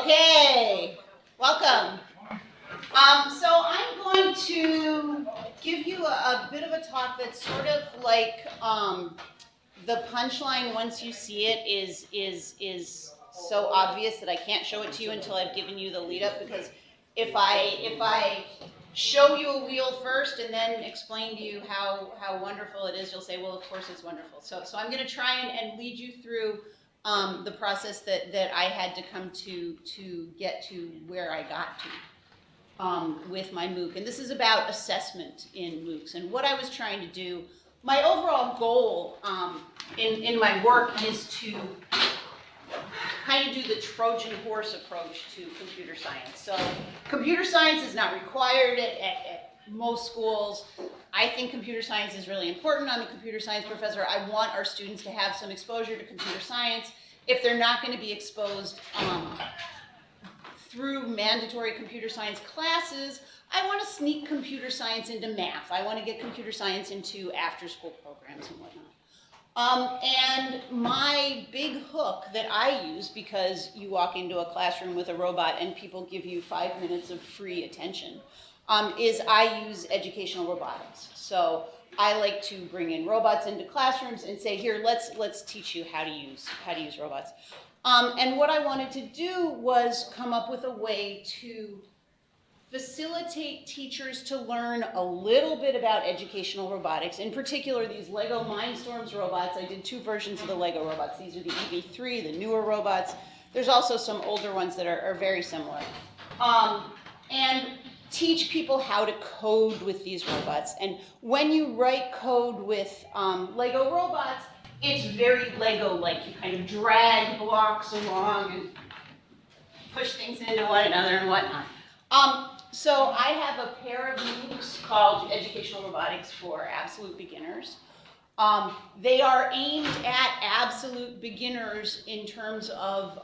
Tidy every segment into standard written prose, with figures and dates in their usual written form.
Okay, welcome. So I'm going to give you a bit of a talk that's sort of like the punchline. Once you see it, is so obvious that I can't show it to you until I've given you the lead up. Because if I show you a wheel first and then explain to you how wonderful it is, you'll say, well, of course it's wonderful. So I'm going to try and lead you through the process that I had to come to get to where I got to with my MOOC. And this is about assessment in MOOCs. And what I was trying to do, my overall goal in my work is to kind of do the Trojan horse approach to computer science. So computer science is not required at most schools. I think computer science is really important. I'm a computer science professor. I want our students to have some exposure to computer science. If they're not going to be exposed through mandatory computer science classes, I want to sneak computer science into math. I want to get computer science into after-school programs and whatnot. And my big hook that I use, because you walk into a classroom with a robot and people give you 5 minutes of free attention, is I use educational robotics. So I like to bring in robots into classrooms and say, here, let's teach you how to use robots. And what I wanted to do was come up with a way to facilitate teachers to learn a little bit about educational robotics, in particular these Lego Mindstorms robots. I did 2 versions of the Lego robots. These are the EV3, the newer robots. There's also some older ones that are very similar. And teach people how to code with these robots. And when you write code with Lego robots, it's very Lego-like. You kind of drag blocks along and push things into one another and whatnot. So I have a pair of MOOCs called Educational Robotics for Absolute Beginners. They are aimed at absolute beginners in terms of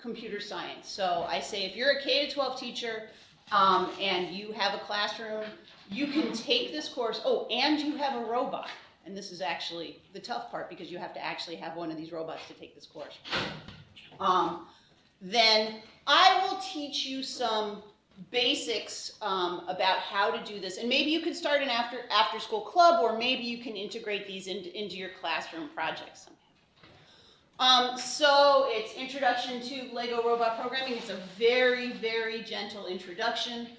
computer science. So I say if you're a K-12 teacher and you have a classroom, you can take this course. Oh, and you have a robot. And this is actually the tough part because you have to actually have one of these robots to take this course. Then I will teach you some basics about how to do this, and maybe you can start an after school club, or maybe you can integrate these into your classroom projects somehow. So it's Introduction to Lego Robot Programming. It's a very, very gentle introduction.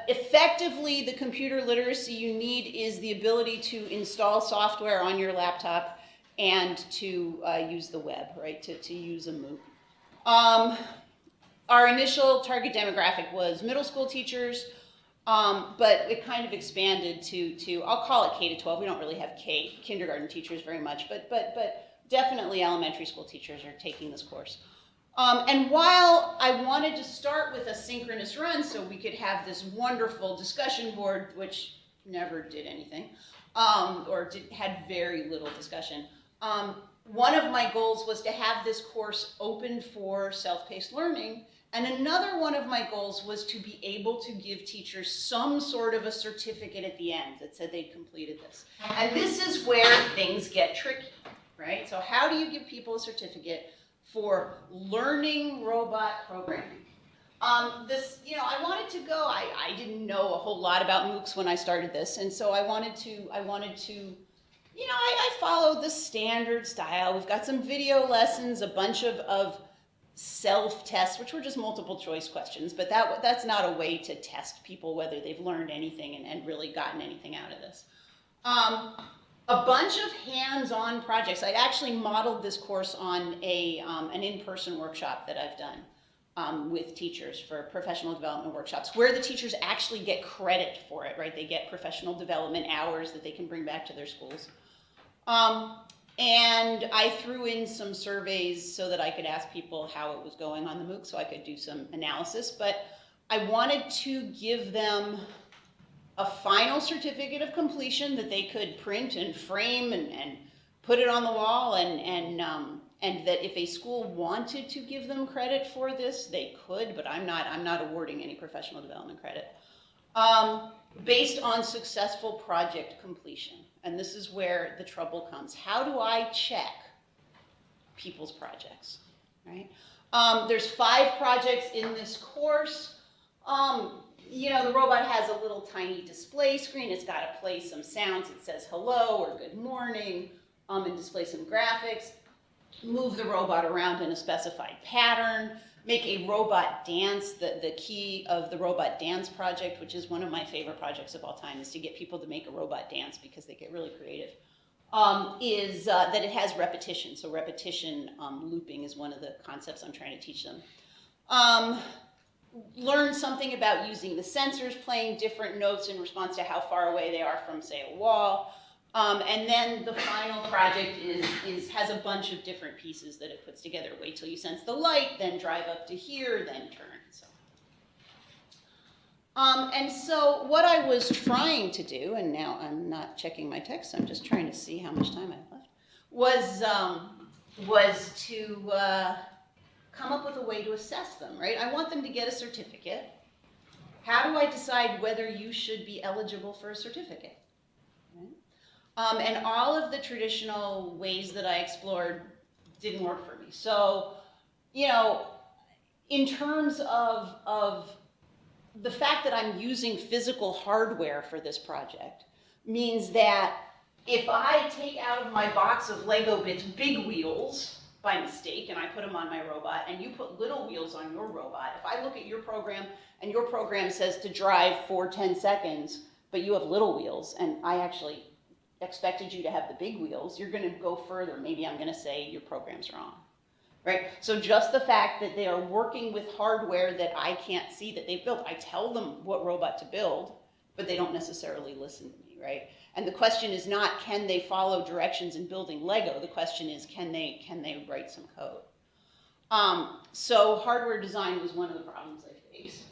Effectively, the computer literacy you need is the ability to install software on your laptop and to use the web, right, to use a MOOC. Our initial target demographic was middle school teachers, but it kind of expanded to I'll call it K-12. We don't really have kindergarten teachers very much, but definitely elementary school teachers are taking this course. And while I wanted to start with a synchronous run so we could have this wonderful discussion board, which never did anything, or had very little discussion, one of my goals was to have this course open for self-paced learning, and another one of my goals was to be able to give teachers some sort of a certificate at the end that said they'd completed this. And this is where things get tricky, right? So how do you give people a certificate for learning robot programming? I wanted to go, I didn't know a whole lot about MOOCs when I started this, and so I wanted to I followed the standard style. We've got some video lessons, a bunch of self-tests, which were just multiple choice questions, but that's not a way to test people whether they've learned anything and really gotten anything out of this. A bunch of hands-on projects. I'd actually modeled this course on an in-person workshop that I've done with teachers for professional development workshops, where the teachers actually get credit for it, right? They get professional development hours that they can bring back to their schools. And I threw in some surveys so that I could ask people how it was going on the MOOC, so I could do some analysis. But I wanted to give them a final certificate of completion that they could print and frame and put it on the wall, and that if a school wanted to give them credit for this, they could, but I'm not awarding any professional development credit. Based on successful project completion. And this is where the trouble comes. How do I check people's projects, right? There's 5 projects in this course. You know, the robot has a little tiny display screen. It's got to play some sounds. It says hello or good morning, and display some graphics. Move the robot around in a specified pattern. Make a robot dance. The key of the robot dance project, which is one of my favorite projects of all time, is to get people to make a robot dance because they get really creative. Is that it has repetition. So repetition looping is one of the concepts I'm trying to teach them. Learn something about using the sensors, playing different notes in response to how far away they are from, say, a wall. And then the final project has a bunch of different pieces that it puts together. Wait till you sense the light, then drive up to here, then turn. And so what I was trying to do, and now I'm not checking my text, I'm just trying to see how much time I have left, was to come up with a way to assess them, right? I want them to get a certificate. How do I decide whether you should be eligible for a certificate? Right? And all of the traditional ways that I explored didn't work for me. So, you know, in terms of the fact that I'm using physical hardware for this project means that if I take out of my box of Lego bits big wheels by mistake and I put them on my robot and you put little wheels on your robot, if I look at your program and your program says to drive for 10 seconds, but you have little wheels and I actually expected you to have the big wheels, you're going to go further. Maybe I'm going to say your program's wrong. Right? So just the fact that they are working with hardware that I can't see that they've built, I tell them what robot to build, but they don't necessarily listen to me, right? And the question is not, can they follow directions in building Lego? The question is, can they write some code? So hardware design was one of the problems I faced.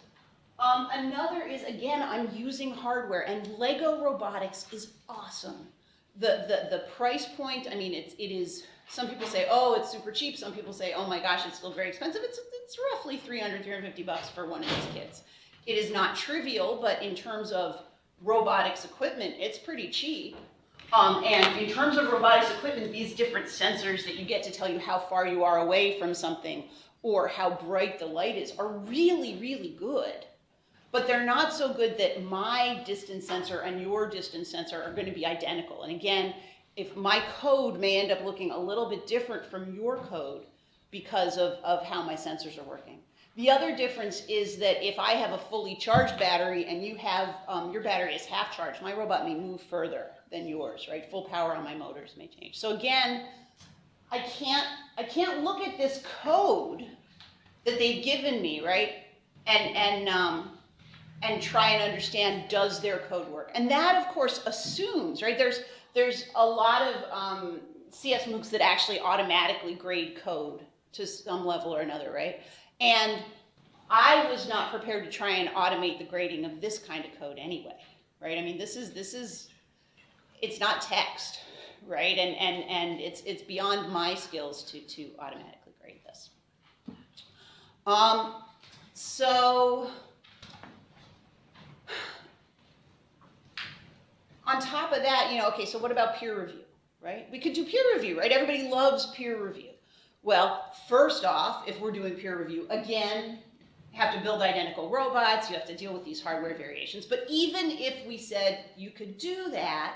Another is, again, I'm using hardware, and Lego Robotics is awesome. The price point, I mean, it is, some people say, oh, it's super cheap. Some people say, oh my gosh, it's still very expensive. It's roughly $300, $350 for one of these kits. It is not trivial, but in terms of robotics equipment, it's pretty cheap. And in terms of robotics equipment, these different sensors that you get to tell you how far you are away from something or how bright the light is are really, really good. But they're not so good that my distance sensor and your distance sensor are going to be identical. And again, if my code may end up looking a little bit different from your code because of how my sensors are working. The other difference is that if I have a fully charged battery and you have, your battery is half charged, my robot may move further than yours, right? Full power on my motors may change. So again, I can't look at this code that they've given me, right? And try and understand, does their code work? And that, of course, assumes, right? There's a lot of CS MOOCs that actually automatically grade code to some level or another, right? And I was not prepared to try and automate the grading of this kind of code anyway, right? I mean, this is it's not text, right? And it's beyond my skills to automatically grade this. So on top of that, you know, okay, so what about peer review, right? We could do peer review, right? Everybody loves peer review. Well, first off, if we're doing peer review, again, you have to build identical robots, you have to deal with these hardware variations. But even if we said you could do that,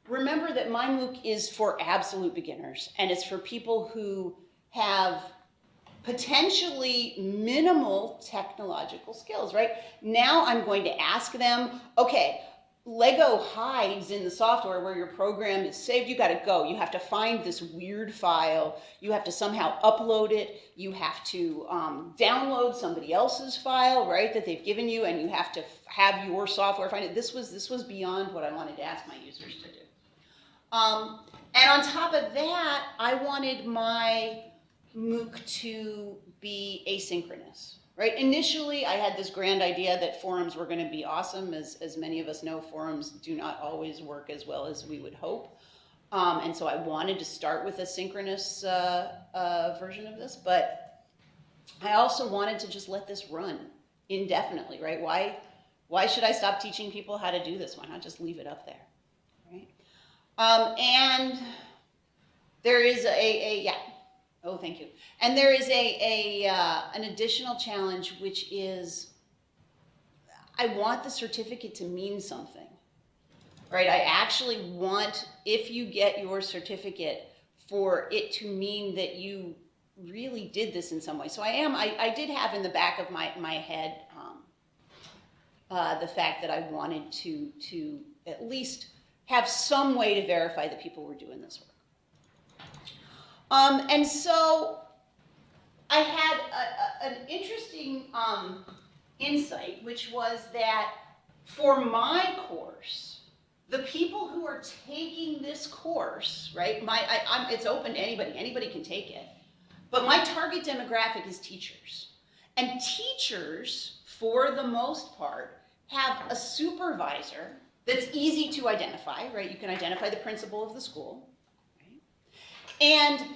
remember that my MOOC is for absolute beginners, and it's for people who have potentially minimal technological skills, right? Now I'm going to ask them, okay, Lego hides in the software where your program is saved. You got to go. You have to find this weird file. You have to somehow upload it. You have to download somebody else's file, right, that they've given you, and you have to have your software find it. This was beyond what I wanted to ask my users to do. And on top of that, I wanted my MOOC to be asynchronous. Right? Initially, I had this grand idea that forums were going to be awesome. As many of us know, forums do not always work as well as we would hope. And so I wanted to start with a synchronous version of this, but I also wanted to just let this run indefinitely, right? Why should I stop teaching people how to do this? Why not just leave it up there, right? And there is Oh, thank you. And there is an additional challenge, which is I want the certificate to mean something, right? I actually want, if you get your certificate, for it to mean that you really did this in some way. So I did have in the back of my head the fact that I wanted to at least have some way to verify that people were doing this work. And so I had an interesting insight, which was that for my course, the people who are taking this course, right, it's open to anybody, anybody can take it, but my target demographic is teachers. And teachers, for the most part, have a supervisor that's easy to identify, right? You can identify the principal of the school, right? And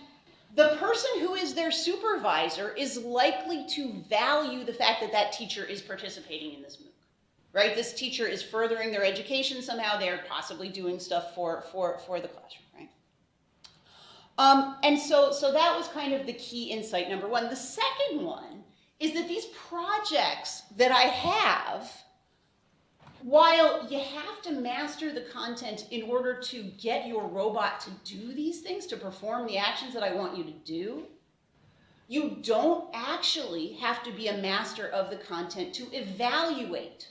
the person who is their supervisor is likely to value the fact that that teacher is participating in this MOOC, right? This teacher is furthering their education somehow. They're possibly doing stuff for the classroom, right? And so that was kind of the key insight, number one. The second one is that these projects that I have, while you have to master the content in order to get your robot to do these things, to perform the actions that I want you to do, you don't actually have to be a master of the content to evaluate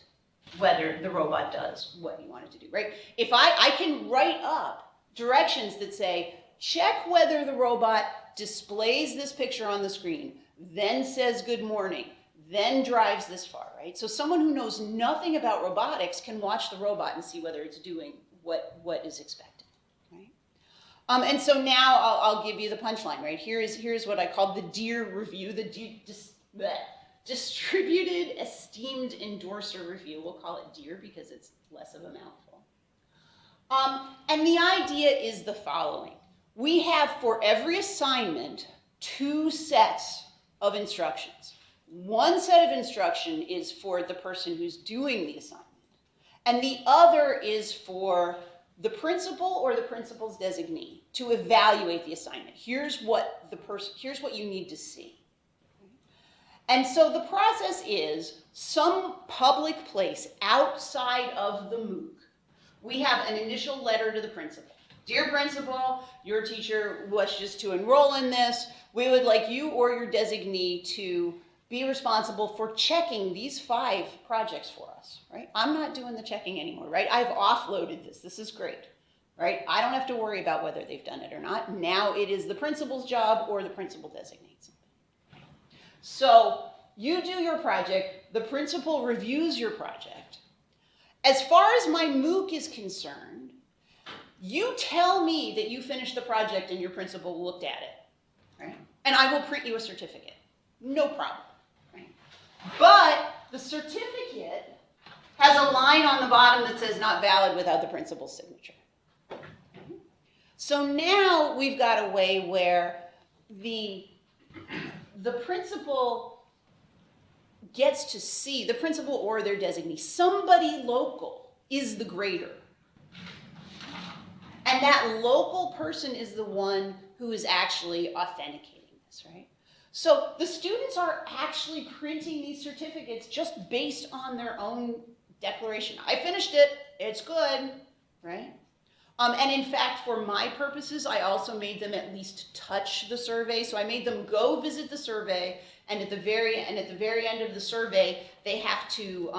whether the robot does what you want it to do, right? If I can write up directions that say, check whether the robot displays this picture on the screen, then says good morning, then drives this far, right? So someone who knows nothing about robotics can watch the robot and see whether it's doing what is expected, right? And so now I'll give you the punchline, right? Here's what I call the DEAR review, the Distributed Esteemed Endorser Review. We'll call it DEAR because it's less of a mouthful. And the idea is the following. We have, for every assignment, 2 sets of instructions. One set of instruction is for the person who's doing the assignment, and the other is for the principal or the principal's designee to evaluate the assignment. Here's what you need to see. And so the process is some public place outside of the MOOC. We have an initial letter to the principal. Dear principal, your teacher wishes to enroll in this. We would like you or your designee to be responsible for checking these 5 projects for us, right? I'm not doing the checking anymore, right? I've offloaded this. This is great, right? I don't have to worry about whether they've done it or not. Now it is the principal's job or the principal designates something. So you do your project, the principal reviews your project. As far as my MOOC is concerned, you tell me that you finished the project and your principal looked at it, right? And I will print you a certificate. No problem, right? But the certificate has a line on the bottom that says not valid without the principal's signature. So now we've got a way where the principal gets to see, the principal or their designee, somebody local is the grader. And that local person is the one who is actually authenticating this, right? So the students are actually printing these certificates just based on their own declaration. I finished it, it's good, right? And in fact, for my purposes, I also made them at least touch the survey. So I made them go visit the survey, and at the very end of the survey, they have to,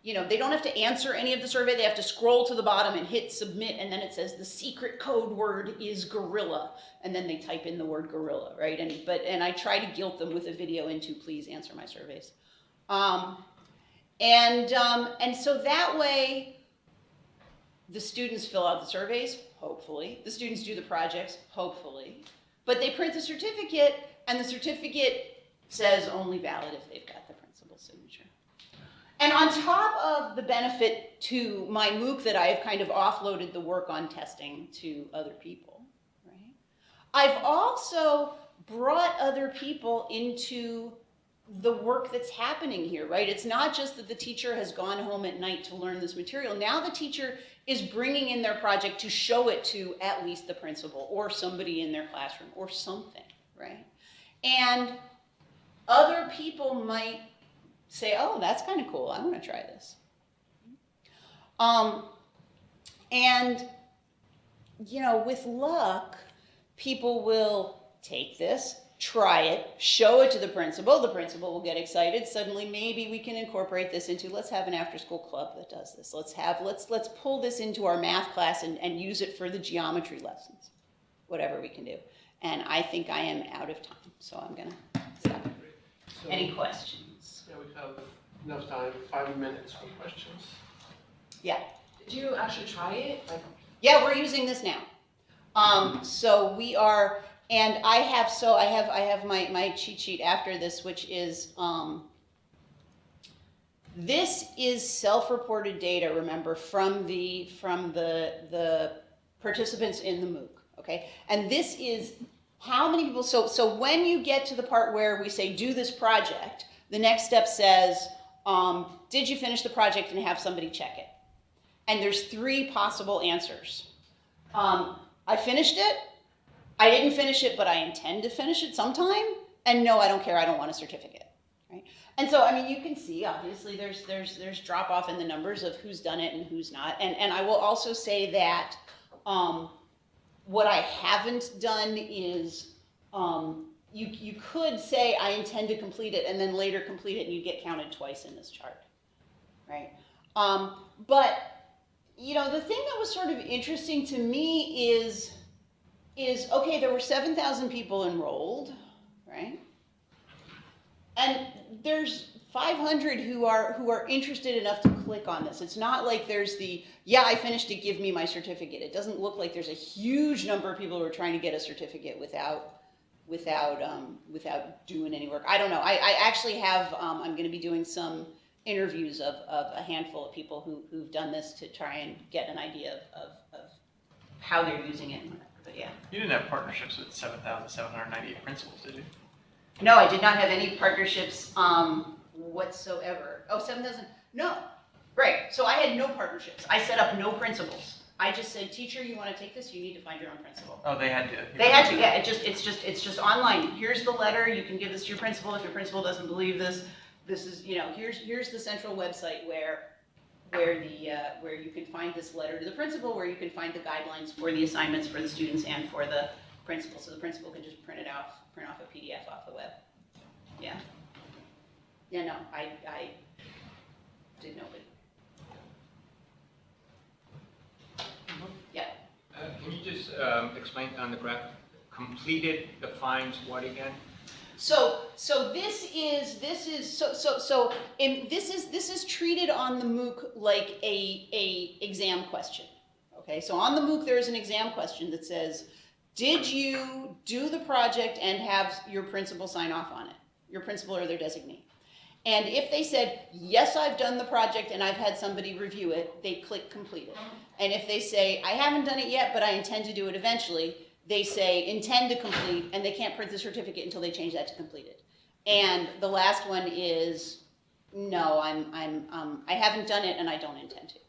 they don't have to answer any of the survey. They have to scroll to the bottom and hit submit, and then it says the secret code word is gorilla, and then they type in the word gorilla, right? And I try to guilt them with a video into please answer my surveys, and so that way. The students fill out the surveys, hopefully. The students do the projects, hopefully. But they print the certificate, and the certificate says only valid if they've got the principal's signature. And on top of the benefit to my MOOC that I've kind of offloaded the work on testing to other people, right? I've also brought other people into the work that's happening here, right? It's not just that the teacher has gone home at night to learn this material. Now the teacher is bringing in their project to show it to at least the principal or somebody in their classroom or something, right? And other people might say, oh, that's kind of cool, I want to try this. And, you know, with luck, people will take this, try it, show it to the principal will get excited, suddenly maybe we can incorporate this into, let's have an after-school club that does this, let's pull this into our math class and use it for the geometry lessons, whatever we can do. And I think I am out of time, so I'm gonna stop. So, any questions? Yeah, we have enough time, 5 minutes for questions. Yeah. Did you actually try it? Like, Yeah, we're using this now. So we are, and I have my cheat sheet after this, which is, this is self-reported data, remember, from the participants in the MOOC, okay? And this is how many people, so when you get to the part where we say do this project, the next step says, did you finish the project and have somebody check it? And there's 3 possible answers. I finished it, I didn't finish it, but I intend to finish it sometime, and no, I don't care, I don't want a certificate, right? And so, I mean, you can see, obviously, there's drop off in the numbers of who's done it and who's not. And I will also say that what I haven't done is, you could say, I intend to complete it, and then later complete it, and you get counted twice in this chart, right? But, you know, the thing that was sort of interesting to me is okay, there were 7,000 people enrolled, right? And there's 500 who are interested enough to click on this. It's not like there's the, yeah, I finished it, give me my certificate. It doesn't look like there's a huge number of people who are trying to get a certificate without doing any work. I don't know. I actually have, I'm going to be doing some interviews of a handful of people who've done this to try and get an idea of how they're using it. But yeah. You didn't have partnerships with 7,798 principals, did you? No, I did not have any partnerships whatsoever. Oh, 7,000? No. Right. So I had no partnerships. I set up no principals. I just said, teacher, you want to take this? You need to find your own principal. Oh, they had to. They had to. Yeah. It's just online. Here's the letter. You can give this to your principal. If your principal doesn't believe this, this is, you know, here's the central website where you can find this letter to the principal, where you can find the guidelines for the assignments for the students and for the principal. So the principal can just print off a PDF off the web. Yeah. Yeah, no, I did nobody. Yeah. Can you just explain on the graph, completed defines what again? So this is treated on the MOOC like a exam question. Okay, so on the MOOC there is an exam question that says, did you do the project and have your principal sign off on it? Your principal or their designee. And if they said, yes, I've done the project and I've had somebody review it, they click completed. And if they say, I haven't done it yet, but I intend to do it eventually, they say intend to complete, and they can't print the certificate until they change that to completed. And the last one is, no, I haven't done it and I don't intend to.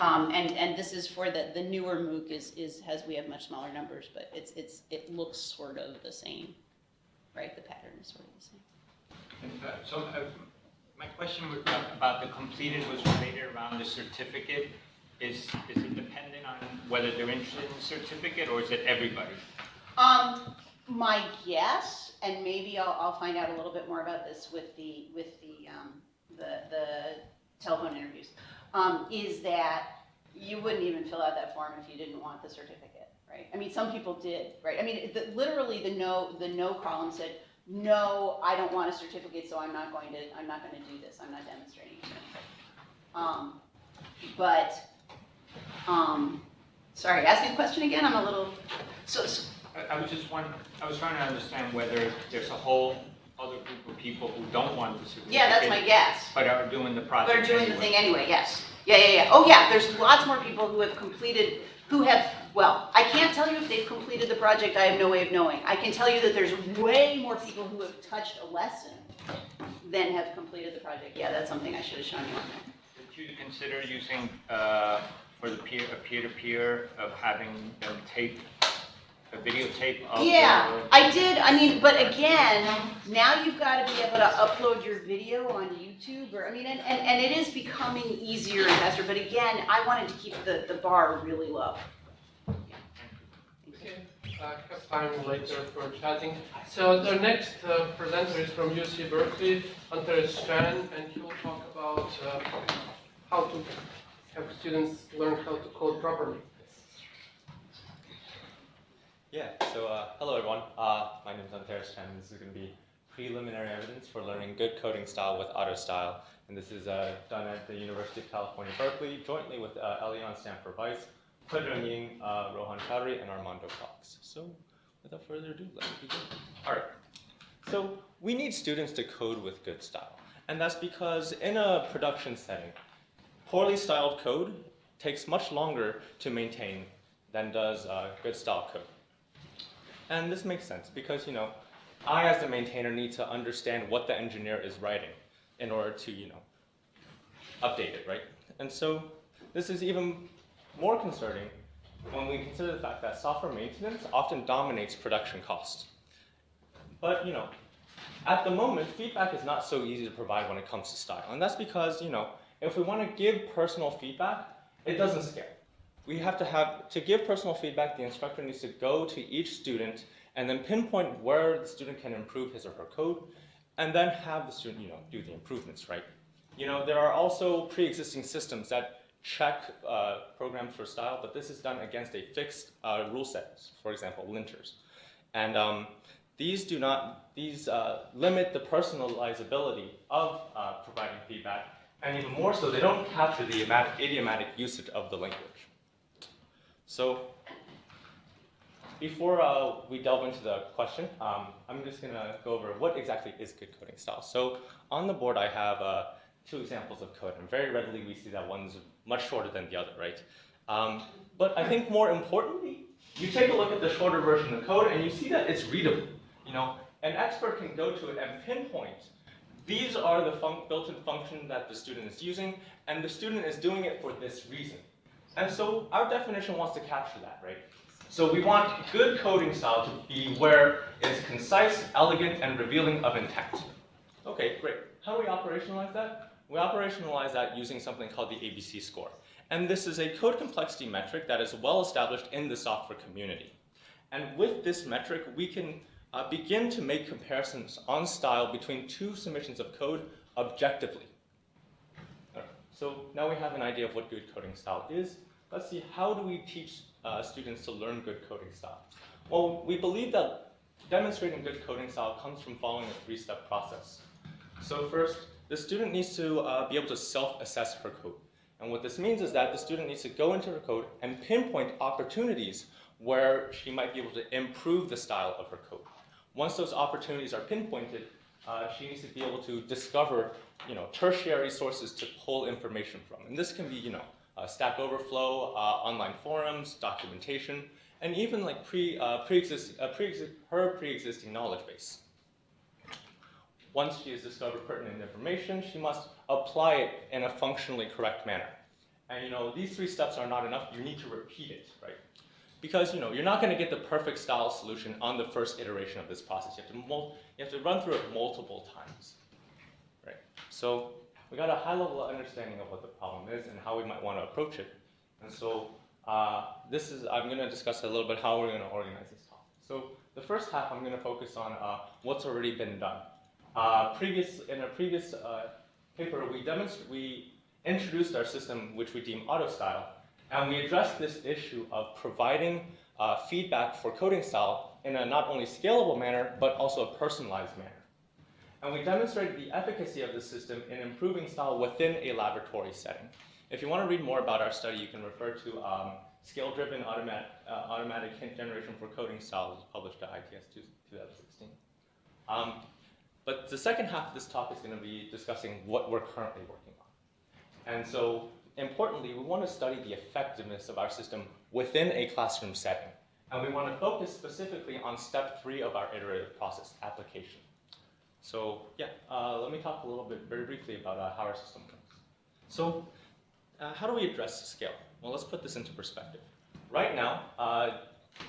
And this is for the newer MOOC we have much smaller numbers, but it looks sort of the same, right? The pattern is sort of the same. And, my question about the completed was related around the certificate. Is it dependent on whether they're interested in the certificate, or is it everybody? My guess, and maybe I'll find out a little bit more about this with the telephone interviews, is that you wouldn't even fill out that form if you didn't want the certificate, right? I mean, some people did, right? I mean, literally the no column said, no, I don't want a certificate, so I'm not going to do this. I'm not demonstrating it. Sorry, ask me a question again. I'm a little. I was trying to understand whether there's a whole other group of people who don't want the certificate. Yeah, that's my guess. But are doing the project. But are doing the thing anyway. Yes. Yeah. Oh yeah. There's lots more people who have completed. Well, I can't tell you if they've completed the project. I have no way of knowing. I can tell you that there's way more people who have touched a lesson than have completed the project. Yeah, that's something I should have shown you on there. Would you consider using for the peer-to-peer of having them tape a videotape of Yeah, the- I did. I mean, but again, now you've got to be able to upload your video on YouTube, or I mean, and it is becoming easier and faster. But again, I wanted to keep the bar really low. Okay, have time later for chatting. So the next presenter is from UC Berkeley, Hunter Strand, and he will talk about how to have students learn how to code properly. Yeah, so hello everyone. My name is Antares Chen. This is going to be preliminary evidence for learning good coding style with auto style. And this is done at the University of California, Berkeley, jointly with Elion Stanford Vice, Pedro Ying, Rohan Chowdhury, and Armando Fox. So without further ado, let's begin. All right. So we need students to code with good style. And that's because in a production setting, poorly styled code takes much longer to maintain than does good style code. And this makes sense because, you know, I as the maintainer need to understand what the engineer is writing in order to, you know, update it, right? And so this is even more concerning when we consider the fact that software maintenance often dominates production cost. But, you know, at the moment, feedback is not so easy to provide when it comes to style. And that's because, you know, if we want to give personal feedback, it doesn't scale. We have to give personal feedback, the instructor needs to go to each student and then pinpoint where the student can improve his or her code, and then have the student, you know, do the improvements, right? You know, there are also pre-existing systems that check programs for style, but this is done against a fixed rule set, for example, linters. And these limit the personalizability of providing feedback, and even more so, they don't capture the idiomatic usage of the language. So before we delve into the question, I'm just going to go over what exactly is good coding style. So on the board I have two examples of code, and very readily we see that one's much shorter than the other, right? But I think more importantly, you take a look at the shorter version of code and you see that it's readable. You know, an expert can go to it and pinpoint these are the built-in function that the student is using, and the student is doing it for this reason. And so our definition wants to capture that, right? So we want good coding style to be where it's concise, elegant, and revealing of intent. Okay, great. How do we operationalize that? We operationalize that using something called the ABC score. And this is a code complexity metric that is well established in the software community. And with this metric, we can begin to make comparisons on style between two submissions of code objectively. So now we have an idea of what good coding style is. Let's see, how do we teach students to learn good coding style? Well, we believe that demonstrating good coding style comes from following a three-step process. So first, the student needs to be able to self-assess her code. And what this means is that the student needs to go into her code and pinpoint opportunities where she might be able to improve the style of her code. Once those opportunities are pinpointed, she needs to be able to discover, you know, tertiary sources to pull information from. And this can be, you know, Stack Overflow, online forums, documentation, and even like her pre-existing knowledge base. Once she has discovered pertinent information, she must apply it in a functionally correct manner. And you know, these three steps are not enough. You need to repeat it, right? Because you know, you're not going to get the perfect style solution on the first iteration of this process. You have to run through it multiple times, right? So we got a high-level understanding of what the problem is and how we might want to approach it. And so I'm going to discuss a little bit how we're going to organize this talk. So the first half, I'm going to focus on what's already been done. In a previous paper, we introduced our system, which we deem auto style, and we addressed this issue of providing feedback for coding style in a not only scalable manner, but also a personalized manner. And we demonstrated the efficacy of this system in improving style within a laboratory setting. If you want to read more about our study, you can refer to Scale-Driven Automatic Hint Generation for Coding Style, which was published at ITS 2016. But the second half of this talk is going to be discussing what we're currently working on. And so, importantly, we want to study the effectiveness of our system within a classroom setting. And we want to focus specifically on step 3 of our iterative process, application. So, yeah, let me talk a little bit very briefly about how our system works. So, how do we address scale? Well, let's put this into perspective. Right now,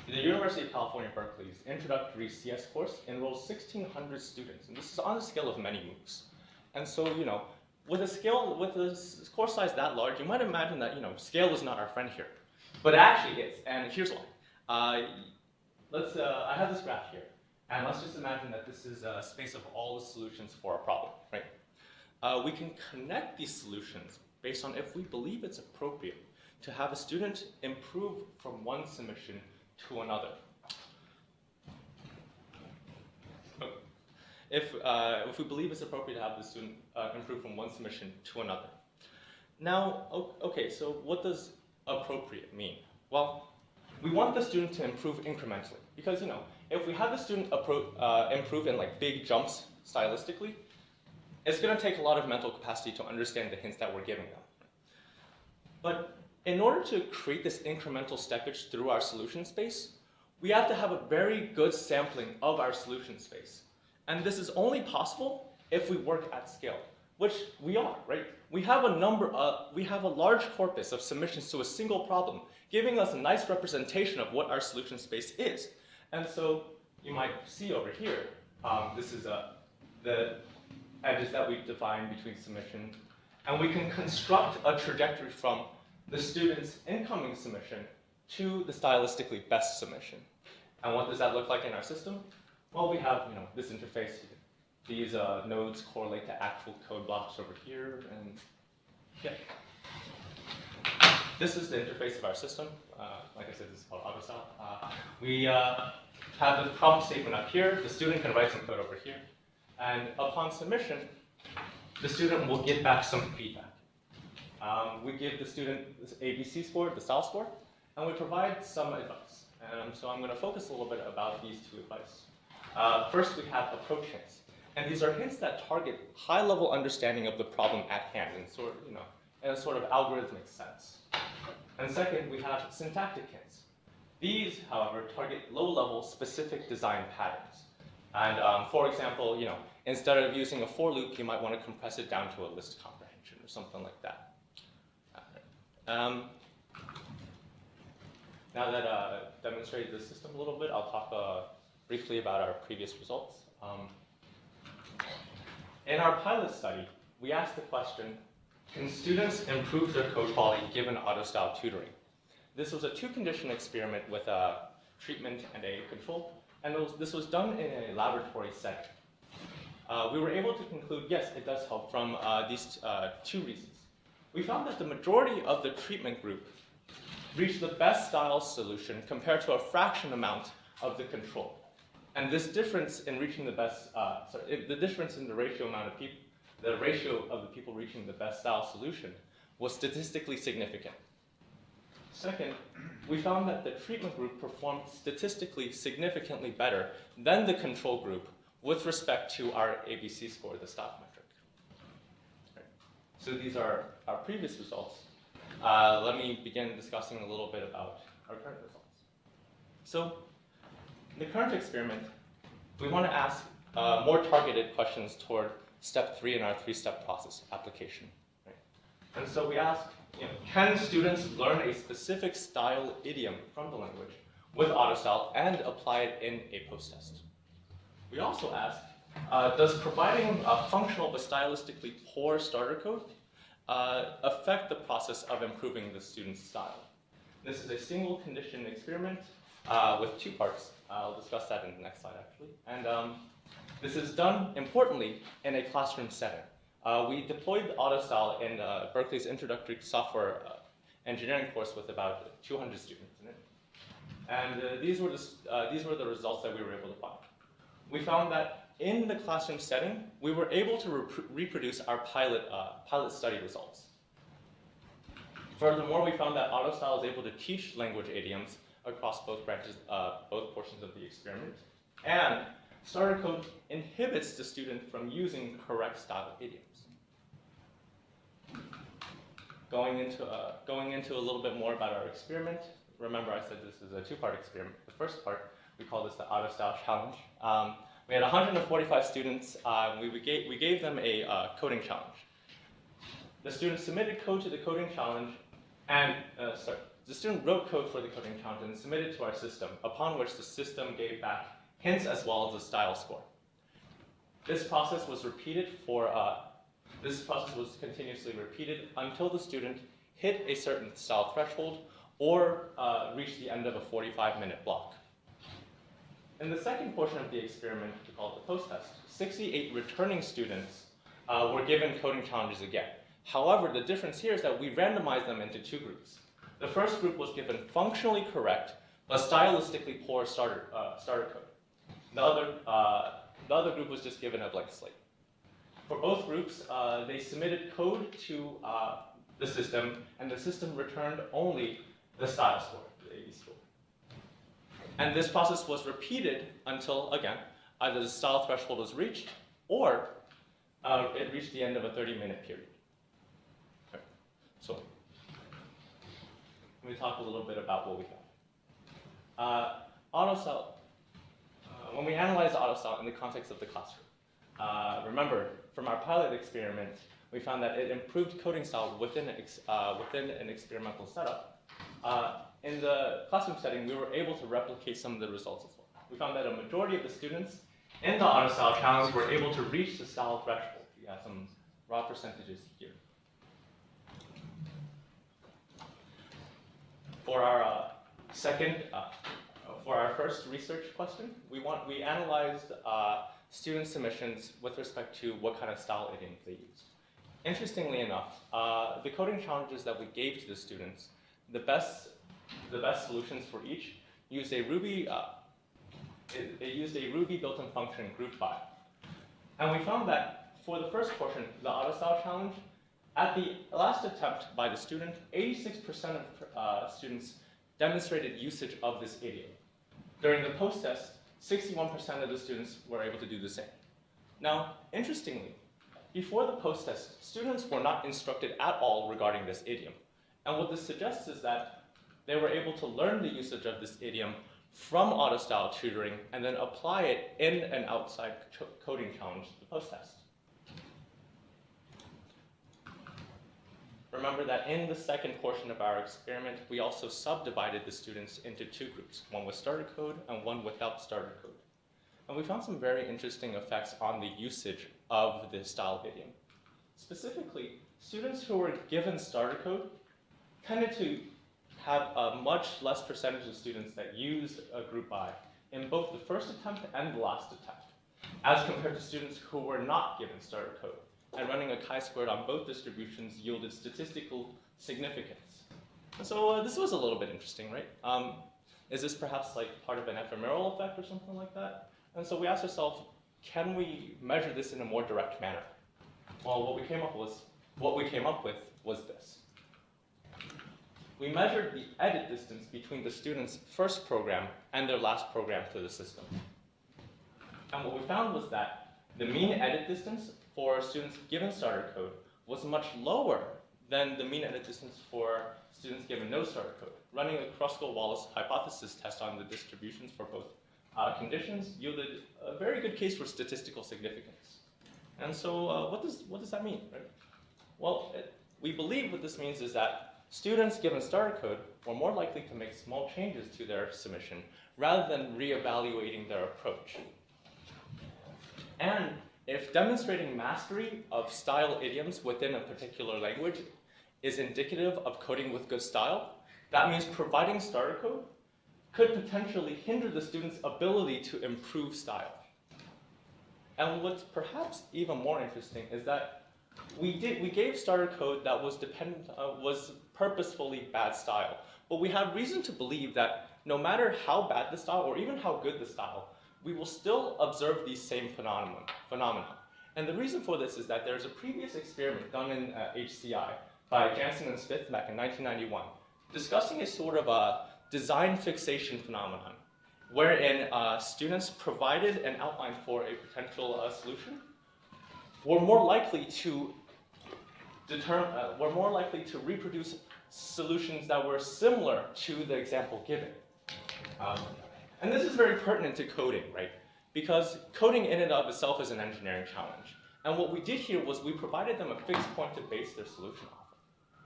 The University of California, Berkeley's introductory CS course enrolls 1,600 students, and this is on the scale of many MOOCs. And so, with a course size that large, you might imagine that, scale is not our friend here. But it actually is, and here's why. I have this graph here, and let's just imagine that this is a space of all the solutions for a problem, right? We can connect these solutions based on if we believe it's appropriate to have a student improve from one submission to another. If we believe it's appropriate to have the student improve from one submission to another. Now, okay, so what does appropriate mean? Well, we want the student to improve incrementally, because if we have the student improve in like big jumps stylistically, it's going to take a lot of mental capacity to understand the hints that we're giving them. But in order to create this incremental steppage through our solution space, we have to have a very good sampling of our solution space. And this is only possible if we work at scale, which we are, right? We have a large corpus of submissions to a single problem, giving us a nice representation of what our solution space is. And so you might see over here, this is the edges that we've defined between submission, and we can construct a trajectory from the student's incoming submission to the stylistically best submission. And what does that look like in our system? Well, we have this interface. These nodes correlate to actual code blocks over here, and yeah. This is the interface of our system. Like I said, this is called AutoStyle. We have the prompt statement up here. The student can write some code over here. And upon submission, the student will get back some feedback. We give the student this ABC score, the style score, and we provide some advice. And so I'm going to focus a little bit about these two advice. First, we have approach hints. And these are hints that target high-level understanding of the problem at hand in a sort of algorithmic sense. And second, we have syntactic hints. These, however, target low-level specific design patterns. And for example, instead of using a for loop, you might want to compress it down to a list comprehension or something like that. Now that I've demonstrated the system a little bit, I'll talk briefly about our previous results. In our pilot study, we asked the question, can students improve their code quality given auto-style tutoring? This was a two-condition experiment with a treatment and a control, and this was done in a laboratory setting. We were able to conclude, yes, it does help from these two reasons. We found that the majority of the treatment group reached the best style solution compared to a fraction amount of the control. And this difference in reaching the best, the difference in the ratio of the people reaching the best style solution was statistically significant. Second, we found that the treatment group performed statistically significantly better than the control group with respect to our ABC score, the style metric. Right. So these are our previous results. Let me begin discussing a little bit about our current results. So in the current experiment, we want to ask more targeted questions toward step 3 in our 3-step process application. Right? And so we ask, can students learn a specific style idiom from the language with AutoStyle and apply it in a post-test? We also ask, does providing a functional but stylistically poor starter code affect the process of improving the student's style? This is a single condition experiment with 2 parts. I'll discuss that in the next slide, actually. And this is done, importantly, in a classroom setting. We deployed AutoStyle in Berkeley's introductory software engineering course with about 200 students in it. And these were the results that we were able to find. We found that in the classroom setting, we were able to reproduce our pilot study results. Furthermore, we found that AutoStyle is able to teach language idioms across both portions of the experiment. And starter code inhibits the student from using correct style idioms. Going into a little bit more about our experiment. Remember, I said this is a 2-part experiment. The first part, we call this the AutoStyle challenge. We had 145 students. We gave them a coding challenge. The students submitted code to the coding challenge, and the student wrote code for the coding challenge and submitted it to our system, upon which the system gave back hints as well as a style score. This process was continuously repeated until the student hit a certain style threshold or reached the end of a 45-minute block. In the second portion of the experiment, we call it the post-test, 68 returning students were given coding challenges again. However, the difference here is that we randomized them into two groups. The first group was given functionally correct but stylistically poor starter code. The other group was just given a blank slate. For both groups, they submitted code to the system, and the system returned only the style score, the AD score. And this process was repeated until, again, either the style threshold was reached or it reached the end of a 30-minute period. Okay. So let me talk a little bit about what we found. Auto-style, when we analyzed auto-style in the context of the classroom, remember, from our pilot experiment, we found that it improved coding style within an experimental setup. In the classroom setting, we were able to replicate some of the results as well. We found that a majority of the students in the auto-style challenge were able to reach the style threshold. We have some raw percentages here. For our first research question, we analyzed student submissions with respect to what kind of style idioms they used. Interestingly enough, the coding challenges that we gave to the students, the best solutions for each used a Ruby built-in function grouped by. And we found that for the first portion, the auto-style challenge, at the last attempt by the student, 86% of students demonstrated usage of this idiom. During the post-test, 61% of the students were able to do the same. Now, interestingly, before the post-test, students were not instructed at all regarding this idiom. And what this suggests is that they were able to learn the usage of this idiom from auto-style tutoring and then apply it in an outside coding challenge, the post-test. Remember that in the second portion of our experiment, we also subdivided the students into two groups, one with starter code and one without starter code. And we found some very interesting effects on the usage of the style idiom. Specifically, students who were given starter code tended to have a much less percentage of students that used a group by in both the first attempt and the last attempt, as compared to students who were not given starter code. And running a chi-squared on both distributions yielded statistical significance. And so this was a little bit interesting, right? Is this perhaps like part of an ephemeral effect or something like that? And so we asked ourselves, can we measure this in a more direct manner? Well, what we came up with was this. We measured the edit distance between the student's first program and their last program to the system. And what we found was that the mean edit distance for students given starter code was much lower than the mean edit distance for students given no starter code. Running a Kruskal-Wallis hypothesis test on the distributions for both conditions yielded a very good case for statistical significance. And so what does that mean, right? Well, we believe what this means is that students given starter code were more likely to make small changes to their submission rather than reevaluating their approach. And if demonstrating mastery of style idioms within a particular language is indicative of coding with good style, that means providing starter code could potentially hinder the student's ability to improve style. And what's perhaps even more interesting is that we gave starter code that was purposefully bad style, but we have reason to believe that no matter how bad the style or even how good the style, we will still observe these same phenomena. And the reason for this is that there's a previous experiment done in HCI by Jansen and Smith back in 1991, discussing a sort of a design fixation phenomenon, wherein students provided an outline for a potential solution were more likely to reproduce solutions that were similar to the example given. And this is very pertinent to coding, right? Because coding in and of itself is an engineering challenge. And what we did here was we provided them a fixed point to base their solution off of.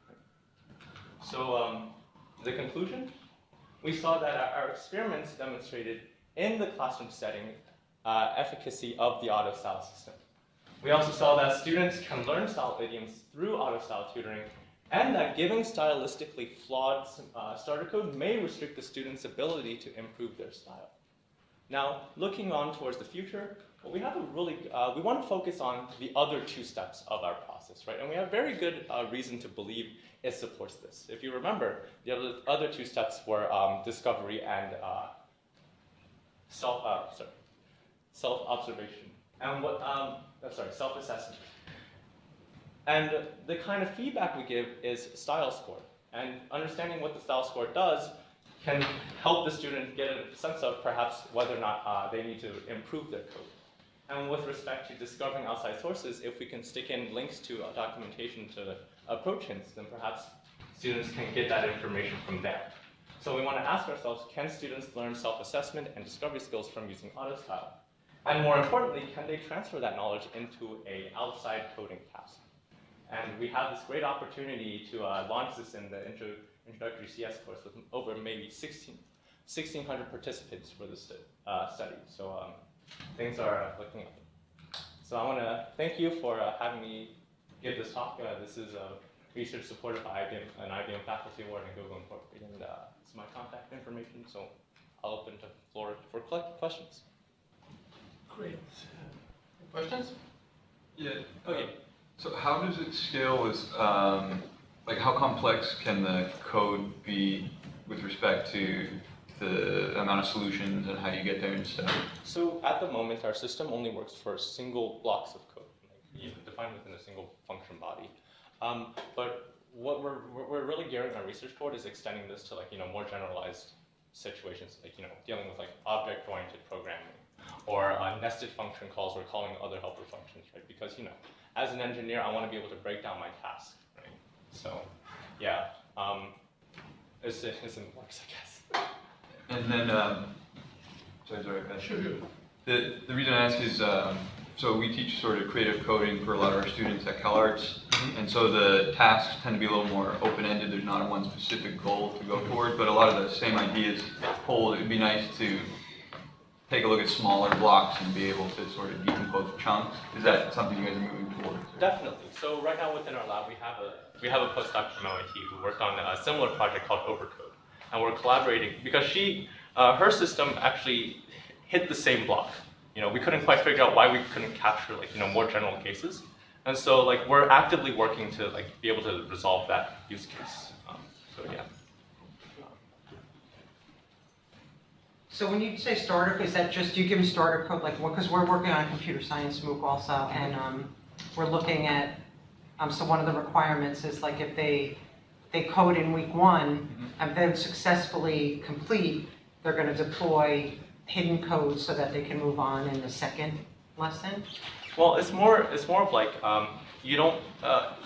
Right? So The conclusion? We saw that our experiments demonstrated in the classroom setting efficacy of the auto-style system. We also saw that students can learn style idioms through auto-style tutoring, and that giving stylistically flawed starter code may restrict the student's ability to improve their style. Now, looking on towards the future, we have we want to focus on the other two steps of our process, right? And we have very good reason to believe it supports this. If you remember, the other two steps were discovery and self-observation, and self-assessment. And the kind of feedback we give is style score. And understanding what the style score does can help the student get a sense of perhaps whether or not they need to improve their code. And with respect to discovering outside sources, if we can stick in links to documentation to approach hints, then perhaps students can get that information from there. So we want to ask ourselves, can students learn self-assessment and discovery skills from using auto-style? And more importantly, can they transfer that knowledge into an outside coding task? And we have this great opportunity to launch this in the introductory CS course with over maybe 1,600 participants for this study. So things are looking up. So I want to thank you for having me give this talk. This is research supported by an IBM Faculty Award and Google Incorporated. And it's my contact information, so I'll open the floor for questions. Great. Questions? Yeah. Okay. So how does it scale with, like how complex can the code be with respect to the amount of solutions and how you get there and stuff? So at the moment, our system only works for single blocks of code, like defined within a single function body. But what we're really gearing our research toward is extending this to more generalized situations, dealing with object-oriented programming or nested function calls or calling other helper functions, right? Because as an engineer, I want to be able to break down my task, right? So yeah, it's in the works, I guess. And then, sorry, Ben. Sure. The reason I ask is, so we teach sort of creative coding for a lot of our students at CalArts, and so the tasks tend to be a little more open-ended. There's not one specific goal to go toward, but a lot of the same ideas hold. It would be nice to take a look at smaller blocks and be able to sort of decompose chunks. Is that something you guys are moving towards? Definitely. So right now within our lab, we have a postdoc from MIT who worked on a similar project called Overcode, and we're collaborating because her system actually hit the same block. We couldn't quite figure out why we couldn't capture more general cases, and so we're actively working to be able to resolve that use case. So yeah. So when you say starter, is that just, do you give them starter code, because we're working on a computer science MOOC also, and we're looking at, so one of the requirements is if they code in week 1 and then successfully complete, they're going to deploy hidden code so that they can move on in the second lesson? Well, it's more of you don't,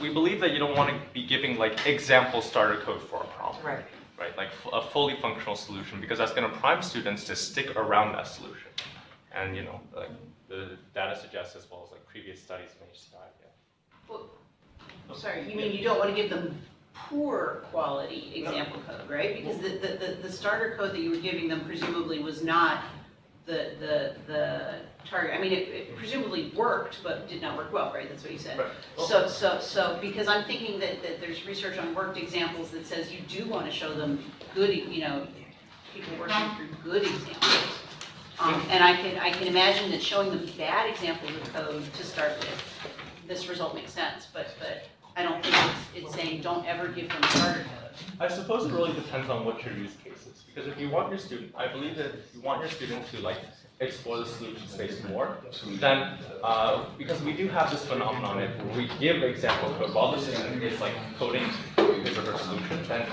we believe that you don't want to be giving example starter code for a problem. Right. Right, a fully functional solution, because that's going to prime students to stick around that solution. And the data suggests, as well as previous studies in HCI. Yeah. Well, sorry, you mean you don't want to give them poor quality example code, right? Because the starter code that you were giving them presumably was not the target. I mean, it presumably worked, but did not work well, right? That's what you said. Right. So because I'm thinking that there's research on worked examples that says you do want to show them good, people working through good examples. And I can imagine that showing them bad examples of code to start with, this result makes sense, but I don't think it's saying don't ever give them starter code. I suppose it really depends on what your use case is. Because if you want your student, I believe that if you want your student to explore the solution space more, then because we do have this phenomenon where we give example code while the student is coding his or her solution, then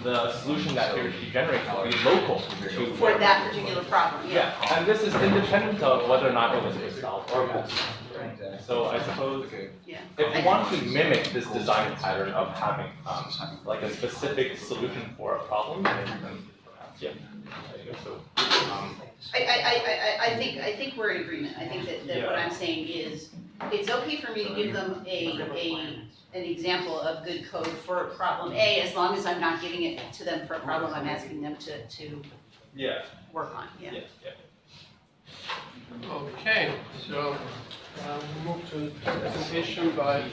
the solution that he or she generates will be local to For that particular problem, yeah, and this is independent of whether or not it was misspelled or misspelled. So I suppose yeah. if you want to mimic this design pattern of having a specific solution for a problem, then yeah. So, I think we're in agreement. I think that what I'm saying is it's okay for me to give them a an example of good code for problem A, as long as I'm not giving it to them for a problem I'm asking them to Yeah. work on, yeah. Okay, so we move to presentation by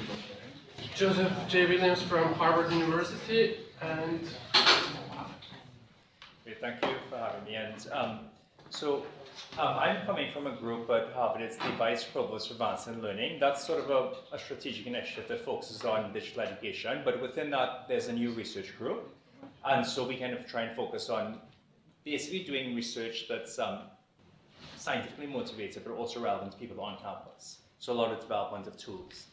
Joseph J. Williams from Harvard University, and Great, thank you for having me. And I'm coming from a group at Harvard. It's the Vice Provost for Advanced Learning. That's sort of a strategic initiative that focuses on digital education. But within that, there's a new research group. And so we kind of try and focus on basically doing research that's scientifically motivated, but also relevant to people on campus. So a lot of development of tools.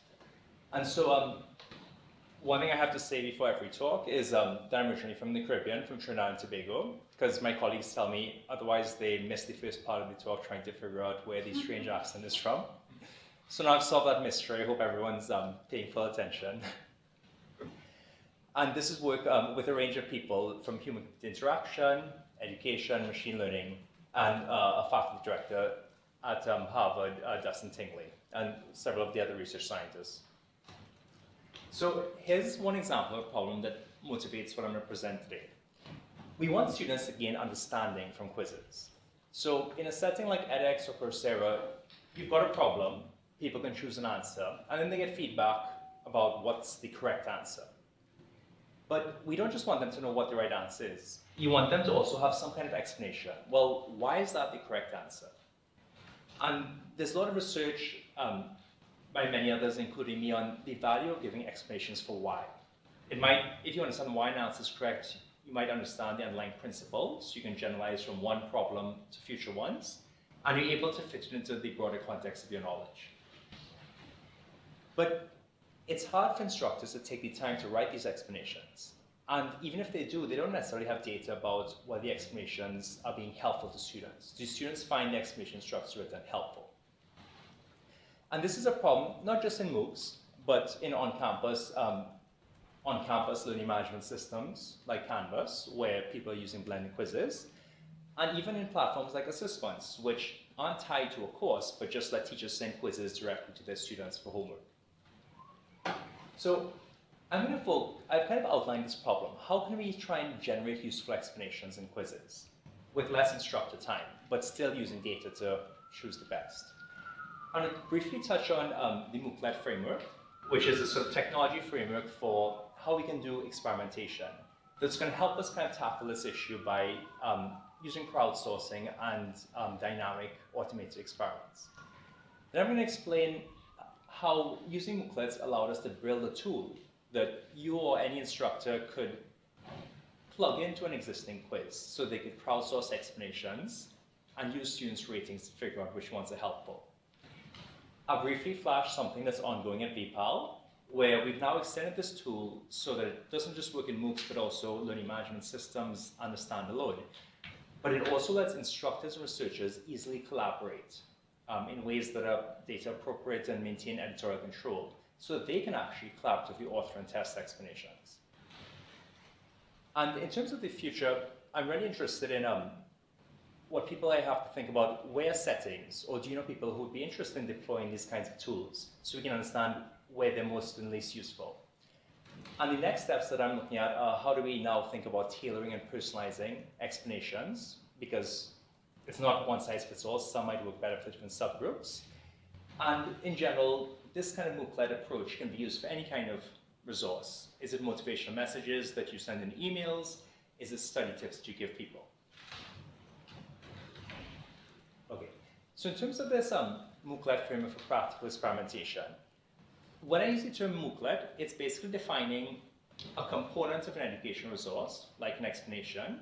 And so one thing I have to say before every talk is that I'm originally from the Caribbean, from Trinidad and Tobago, because my colleagues tell me otherwise they miss the first part of the talk trying to figure out where the strange accent is from. So now I've solved that mystery. I hope everyone's paying full attention. And this is work with a range of people from human interaction, education, machine learning, and a faculty director at Harvard, Dustin Tingley, and several of the other research scientists. So here's one example of a problem that motivates what I'm going to present today. We want students to gain understanding from quizzes. So in a setting like edX or Coursera, you've got a problem, people can choose an answer, and then they get feedback about what's the correct answer. But we don't just want them to know what the right answer is. You want them to also have some kind of explanation. Well, why is that the correct answer? And there's a lot of research by many others, including me, on the value of giving explanations for why. It might, if you understand why an answer is correct, you might understand the underlying principles. You can generalize from one problem to future ones, and you're able to fit it into the broader context of your knowledge. But it's hard for instructors to take the time to write these explanations. And even if they do, they don't necessarily have data about whether the explanations are being helpful to students. Do students find the explanation structure written helpful? And this is a problem, not just in MOOCs, but in on-campus learning management systems like Canvas, where people are using blended quizzes, and even in platforms like assessments, which aren't tied to a course, but just let teachers send quizzes directly to their students for homework. So I've kind of outlined this problem. How can we try and generate useful explanations in quizzes with less instructor time, but still using data to choose the best? I'm going to briefly touch on the MOOClet framework, which is a sort of technology framework for how we can do experimentation. That's going to help us kind of tackle this issue by using crowdsourcing and dynamic automated experiments. Then I'm going to explain how using MOOClets allowed us to build a tool that you or any instructor could plug into an existing quiz so they could crowdsource explanations and use students' ratings to figure out which ones are helpful. I'll briefly flash something that's ongoing at VPAL, where we've now extended this tool so that it doesn't just work in MOOCs, but also learning management systems and a standalone. But it also lets instructors and researchers easily collaborate in ways that are data appropriate and maintain editorial control, so that they can actually collaboratively author and test explanations. And in terms of the future, I'm really interested in what people I have to think about where settings, or do you know people who would be interested in deploying these kinds of tools so we can understand where they're most and least useful. And the next steps that I'm looking at are how do we now think about tailoring and personalizing explanations, because it's not one size fits all, some might work better for different subgroups. And in general, this kind of MOOC-led approach can be used for any kind of resource. Is it motivational messages that you send in emails? Is it study tips that you give people? Okay, so in terms of this MOOC-led framework for practical experimentation, when I use the term MOOC-led, it's basically defining a component of an educational resource, like an explanation,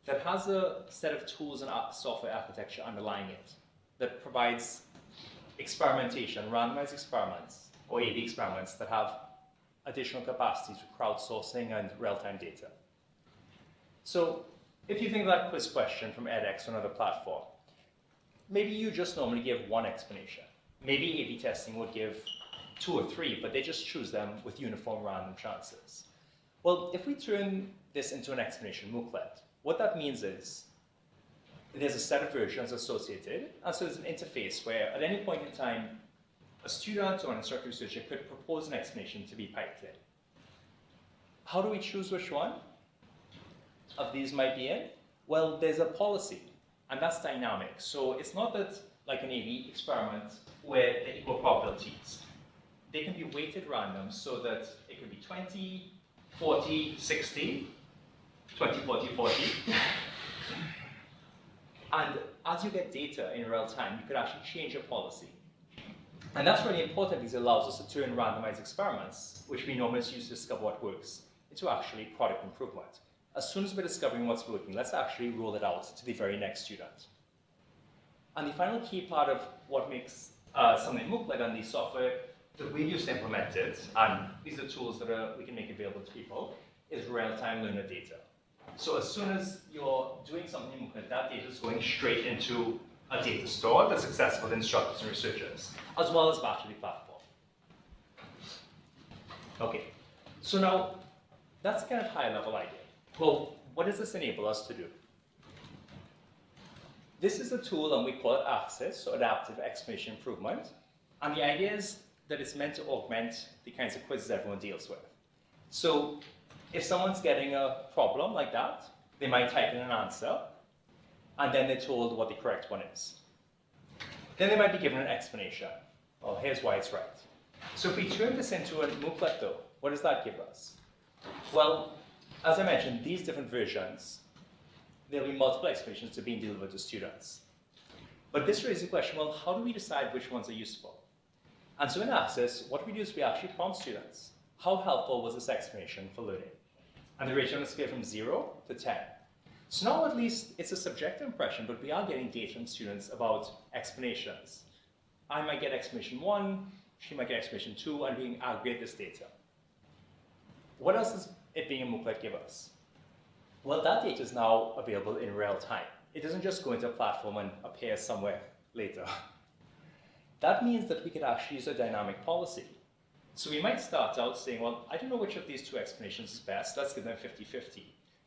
that has a set of tools and software architecture underlying it that provides experimentation, randomized experiments, or A/B experiments that have additional capacities for crowdsourcing and real-time data. So if you think of that quiz question from edX or another platform, maybe you just normally give one explanation. Maybe A/B testing would give 2 or 3, but they just choose them with uniform random chances. Well, if we turn this into an explanation MOOC-led, what that means is there's a set of versions associated, and so there's an interface where at any point in time, a student or an instructor researcher could propose an explanation to be piped in. How do we choose which one of these might be in? Well, there's a policy, and that's dynamic. So it's not that like an A/B experiment where they're equal probabilities. They can be weighted random so that it could be 20, 40, 60, 20, 40, 40. And as you get data in real time, you could actually change your policy. And that's really important because it allows us to turn randomized experiments, which we normally use to discover what works, into actually product improvement. As soon as we're discovering what's working, let's actually roll it out to the very next student. And the final key part of what makes something MOOC like on the software that we've used to implement it, and these are tools that we can make available to people, is real-time learner data. So as soon as you're doing something in MOOC, that data is going straight into a data store that's accessible to instructors and researchers, as well as back to the platform. Okay, so now that's kind of high-level idea. Well, what does this enable us to do? This is a tool, and we call it Access, or Adaptive Explanation Improvement. And the idea is that it's meant to augment the kinds of quizzes everyone deals with. So if someone's getting a problem like that, they might type in an answer, and then they're told what the correct one is. Then they might be given an explanation. Well, here's why it's right. So if we turn this into a MOOClet though, what does that give us? Well, as I mentioned, these different versions, there'll be multiple explanations to being delivered to students. But this raises the question, well, how do we decide which ones are useful? And so in Access, what we do is we actually prompt students. How helpful was this explanation for learning? And the rating on a scale from 0 to 10. So now at least it's a subjective impression, but we are getting data from students about explanations. I might get explanation 1, she might get explanation 2, and we can aggregate this data. What else does it being a MOOClet give us? Well, that data is now available in real time. It doesn't just go into a platform and appear somewhere later. That means that we could actually use a dynamic policy. So we might start out saying, well, I don't know which of these two explanations is best, let's give them 50-50.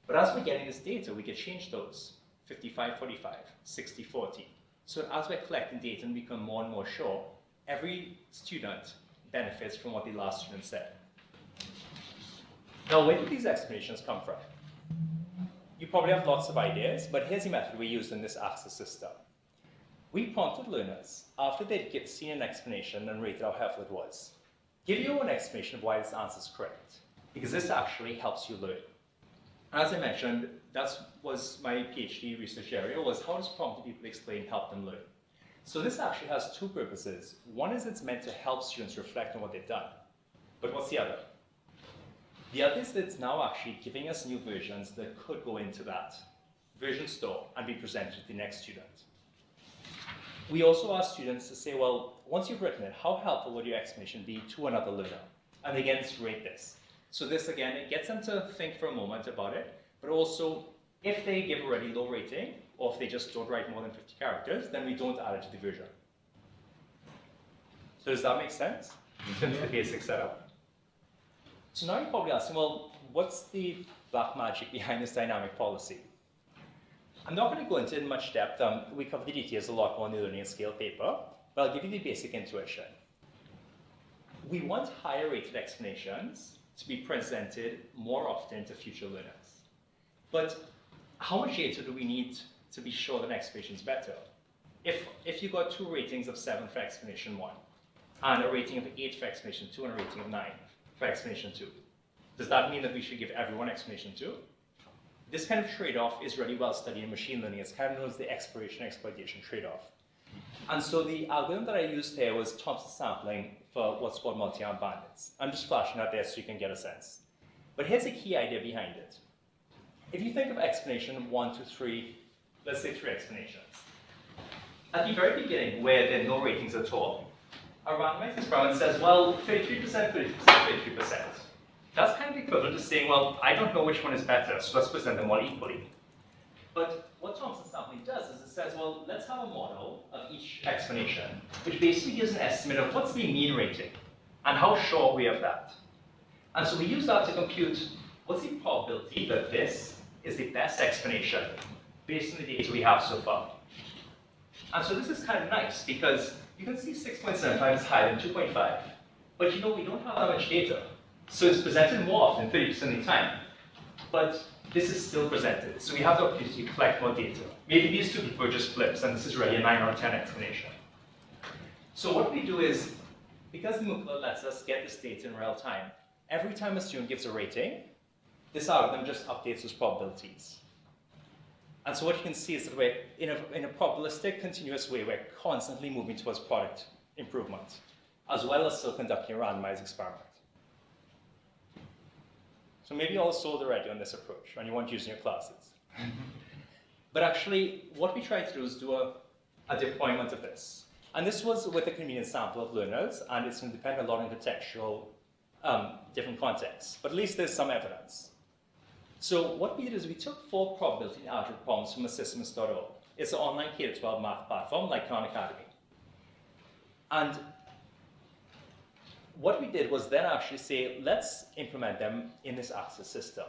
But as we're getting this data, we could change those, 55-45, 60-40. So as we're collecting data and become more and more sure, every student benefits from what the last student said. Now, where did these explanations come from? You probably have lots of ideas, but here's the method we used in this Access system. We prompted learners, after they'd seen an explanation and rated how helpful it was, give your own explanation of why this answer is correct, because this actually helps you learn. As I mentioned, that was my PhD research area, was how does prompting people explain help them learn? So this actually has two purposes. One is it's meant to help students reflect on what they've done. But what's the other? The other is that it's now actually giving us new versions that could go into that version store and be presented to the next student. We also ask students to say, well, once you've written it, how helpful would your explanation be to another learner? And they get to rate this. So this, again, it gets them to think for a moment about it, but also, if they give a really low rating, or if they just don't write more than 50 characters, then we don't add it to the version. So does that make sense? In terms of the basic setup? So now you're probably asking, well, what's the black magic behind this dynamic policy? I'm not going to go into it in much depth. We cover the details a lot more in the Learning at Scale paper, but I'll give you the basic intuition. We want higher rated explanations to be presented more often to future learners. But how much data do we need to be sure that explanation is better? If you got 2 ratings of 7 for explanation 1, and a rating of 8 for explanation 2, and a rating of 9 for explanation 2, does that mean that we should give everyone explanation 2? This kind of trade-off is really well studied in machine learning. It's kind of known as the exploration-exploitation trade-off. And so the algorithm that I used here was Thompson sampling for what's called multi-arm bandits. I'm just flashing that there so you can get a sense. But here's a key idea behind it. If you think of explanation 1 to 3, let's say 3 explanations. At the very beginning, where there are no ratings at all, a randomized experiment says, well, 33%, 33%, 33%. That's kind of equivalent to saying, well, I don't know which one is better, so let's present them all equally. But what Thompson sampling does is it says, well, let's have a model of each explanation, which basically gives an estimate of what's the mean rating, and how sure we of that. And so we use that to compute what's the probability that this is the best explanation based on the data we have so far. And so this is kind of nice, because you can see 6.75 is higher than 2.5. But you know, we don't have that much data. So it's presented more often, 30% of the time. But this is still presented. So we have the opportunity to collect more data. Maybe these two people are just flips, and this is really a 9 out of 10 explanation. So what we do is, because MOOC lets us get this data in real time, every time a student gives a rating, this algorithm just updates those probabilities. And so what you can see is that we're, in a probabilistic, continuous way, we're constantly moving towards product improvement, as well as still conducting a randomized experiment. So maybe you're all sold already on this approach, and you want to use in your classes. But actually, what we tried to do is do a deployment of this. And this was with a convenient sample of learners, and it's going to depend a lot on contextual, different contexts. But at least there's some evidence. So what we did is we took 4 probability and algebra problems from asynchronous.org. It's an online K-12 math platform like Khan Academy. And what we did was then actually say, let's implement them in this access system.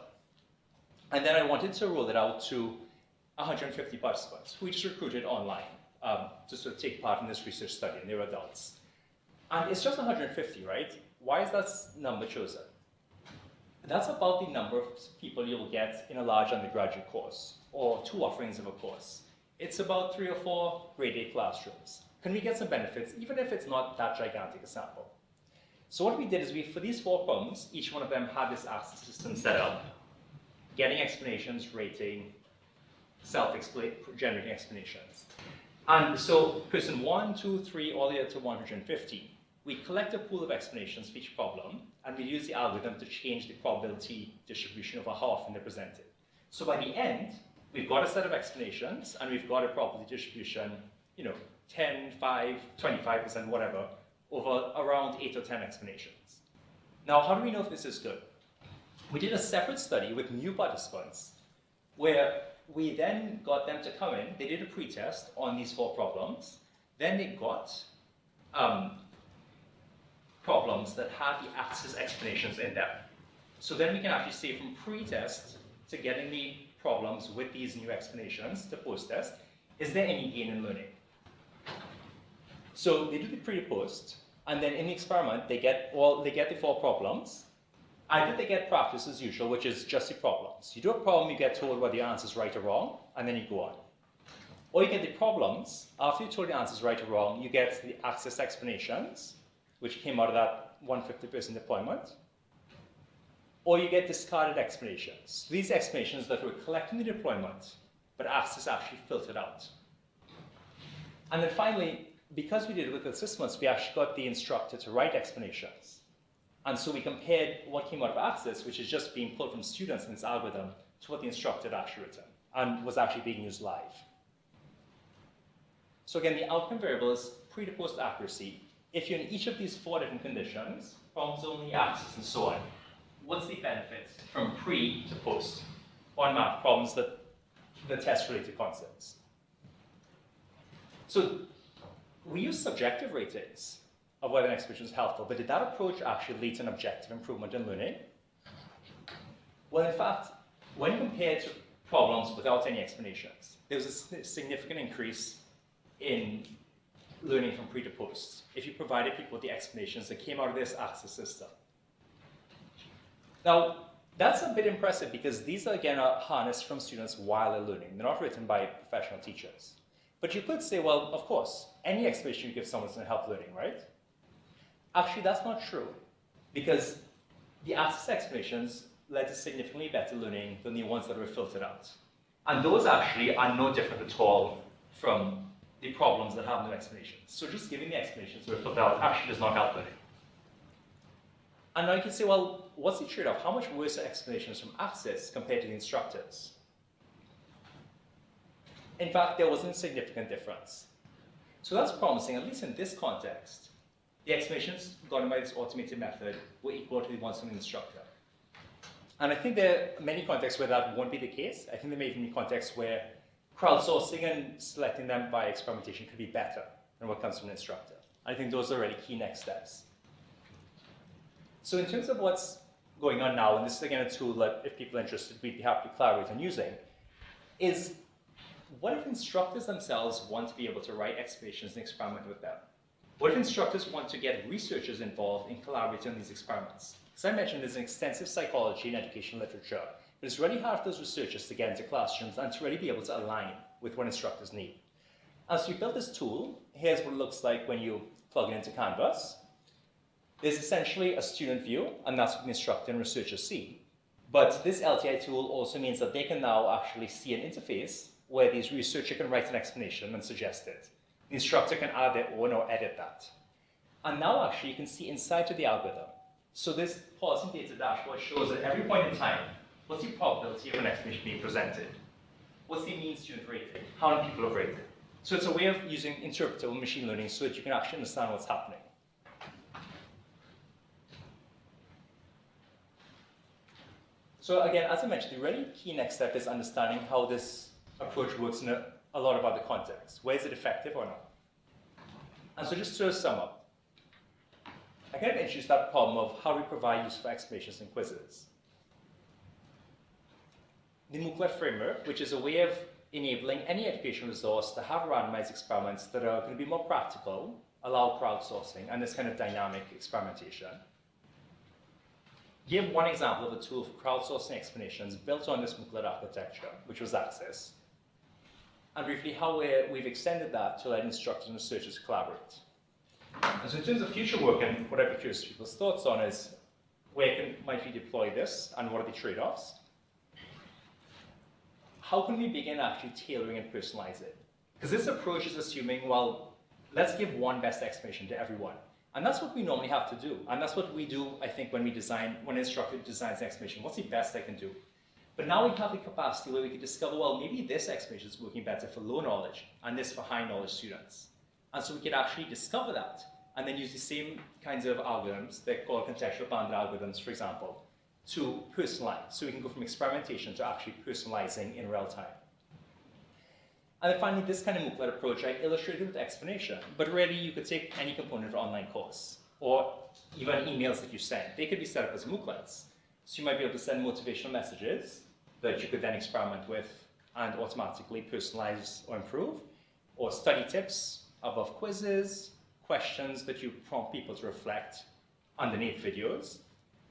And then I wanted to roll it out to 150 participants who we just recruited online to sort of take part in this research study, and they were adults. And it's just 150, right? Why is that number chosen? That's about the number of people you'll get in a large undergraduate course, or 2 offerings of a course. It's about 3 or 4 grade A classrooms. Can we get some benefits, even if it's not that gigantic a sample? So what we did is for these 4 problems, each one of them had this access system set up, getting explanations, rating, generating explanations. And so person 1, 2, 3, all the way up to 150, we collect a pool of explanations for each problem, and we use the algorithm to change the probability distribution of how often they're presented. So by the end, we've got a set of explanations, and we've got a probability distribution, 10, 5, 25%, whatever, over around 8 or 10 explanations. Now, how do we know if this is good? We did a separate study with new participants, where we then got them to come in. They did a pretest on these 4 problems. Then they got problems that had the access explanations in them. So then we can actually say from pre-test to getting the problems with these new explanations to post-test, is there any gain in learning? So they do the pre-post, and then in the experiment, they get the 4 problems. Either they get practice as usual, which is just the problems. You do a problem, you get told whether the answer is right or wrong, and then you go on. Or you get the problems. After you're told the answer is right or wrong, you get the access explanations, which came out of that 150-person deployment. Or you get discarded explanations. These explanations that were collected in the deployment, but access actually filtered out. And then finally, because we did it with assessments, we actually got the instructor to write explanations. And so we compared what came out of access, which is just being pulled from students in this algorithm, to what the instructor had actually written, and was actually being used live. So again, the outcome variable is pre to post accuracy. If you're in each of these 4 different conditions, problems only, access, and so on, what's the benefit from pre to post on math problems that test related concepts? So we use subjective ratings of whether an explanation is helpful, but did that approach actually lead to an objective improvement in learning? Well, in fact, when compared to problems without any explanations, there was a significant increase in learning from pre to post if you provided people with the explanations that came out of this access system. Now, that's a bit impressive because these, again, are harnessed from students while they're learning. They're not written by professional teachers. But you could say, well, of course, any explanation you give someone is going to help learning, right? Actually, that's not true, because the access explanations led to significantly better learning than the ones that were filtered out. And those actually are no different at all from the problems that have no explanations. So just giving the explanations that were filtered out actually does not help learning. And now you can say, well, what's the trade-off? How much worse are explanations from access compared to the instructors? In fact, there wasn't a significant difference. So that's promising, at least in this context. The explanations gotten by this automated method were equal to the ones from the instructor. And I think there are many contexts where that won't be the case. I think there may even be contexts where crowdsourcing and selecting them by experimentation could be better than what comes from an instructor. I think those are really key next steps. So in terms of what's going on now, and this is again a tool that if people are interested, we'd be happy to collaborate on using, is what if instructors themselves want to be able to write explanations and experiment with them? What if instructors want to get researchers involved in collaborating on these experiments? As I mentioned, there's an extensive psychology and education literature, but it's really hard for those researchers to get into classrooms and to really be able to align with what instructors need. As we built this tool, here's what it looks like when you plug it into Canvas. There's essentially a student view, and that's what the instructor and researchers see. But this LTI tool also means that they can now actually see an interface where the researcher can write an explanation and suggest it. The instructor can add their own or edit that. And now actually you can see inside to the algorithm. So this policy data dashboard shows at every point in time, what's the probability of an explanation being presented? What's the mean student rating? How many people have rated? So it's a way of using interpretable machine learning so that you can actually understand what's happening. So again, as I mentioned, the really key next step is understanding how this approach works in a lot of other contexts. Where is it effective or not? And so just to sum up, I kind of introduced that problem of how we provide useful explanations and quizzes. The MOOC framework, which is a way of enabling any educational resource to have randomized experiments that are going to be more practical, allow crowdsourcing, and this kind of dynamic experimentation. Give one example of a tool for crowdsourcing explanations built on this MOOC architecture, which was Access. And briefly how we've extended that to let instructors and researchers collaborate. And so in terms of future work, and what I'd be curious people's thoughts on is, might we deploy this, and what are the trade-offs? How can we begin actually tailoring and personalizing it? Because this approach is assuming, well, let's give one best explanation to everyone. And that's what we normally have to do. And that's what we do, I think, when an instructor designs an explanation. What's the best I can do? But now we have the capacity where we can discover, well, maybe this explanation is working better for low knowledge and this for high knowledge students. And so we can actually discover that and then use the same kinds of algorithms, they're called contextual bounded algorithms, for example, to personalize. So we can go from experimentation to actually personalizing in real time. And then finally, this kind of MOOC-led approach I illustrated with explanation, but really you could take any component of an online course or even emails that you send. They could be set up as MOOC-lets. So you might be able to send motivational messages that you could then experiment with and automatically personalize or improve, or study tips above quizzes, questions that you prompt people to reflect underneath videos.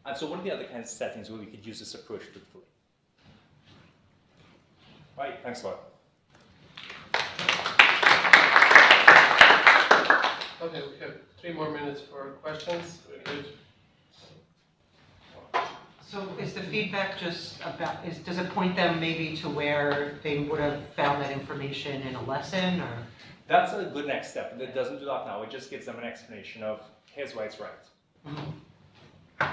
And so what are the other kinds of settings where we could use this approach fruitfully? Right, thanks a lot. Okay, we have 3 more minutes for questions. Very good. So is the feedback just about, does it point them maybe to where they would have found that information in a lesson, or? That's a good next step. It doesn't do that now. It just gives them an explanation of, here's why it's right. Mm-hmm.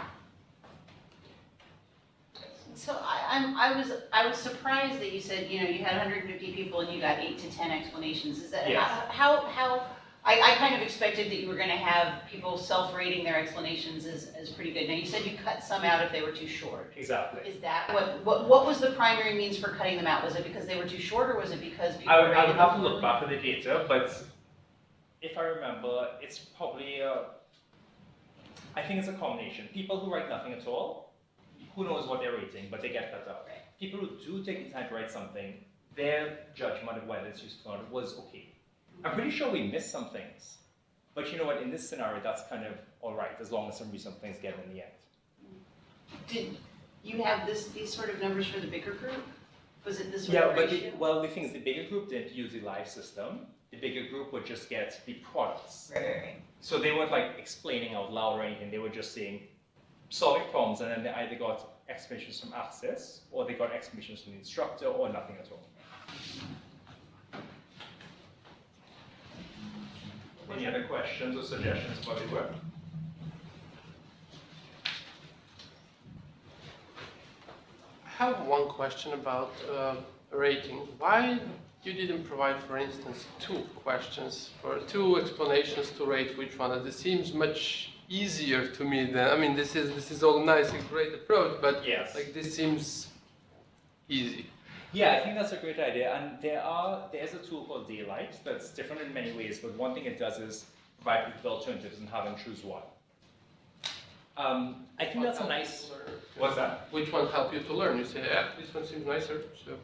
So I was surprised that you said, you had 150 people and you got 8 to 10 explanations. Is that Yes. how I kind of expected that you were going to have people self-rating their explanations as pretty good. Now you said you cut some out if they were too short. Exactly. Is that what was the primary means for cutting them out? Was it because they were too short, or was it because people I would rated have them to look poorly? back at the data, but if I remember, it's probably, I think it's a combination. People who write nothing at all, who knows what they're rating, but they get cut out. Right. People who do take the time to write something, their judgment of whether it's useful or not was okay. I'm pretty sure we missed some things, but you know what, in this scenario, that's kind of all right, as long as some reason things get in the end. Did you have these sort of numbers for the bigger group? Was it this sort Yeah, of but ratio? the thing is, the bigger group didn't use the live system. The bigger group would just get the products. Right. So they weren't like explaining out loud or anything. They were just saying, solving problems, and then they either got explanations from Access, or they got explanations from the instructor, or nothing at all. Any other questions or suggestions about the work? I have one question about rating. Why you didn't provide, for instance, 2 questions or 2 explanations to rate which one? This seems much easier to me than, I mean, this is all nice and great approach, but Yes. like this seems easy. Yeah, I think that's a great idea. And there's a tool called Daylight that's different in many ways, but one thing it does is provide people alternatives and have them choose one. I think that's a nice. What's that? Which one helped you to learn? You say, yeah, this one seems nicer. So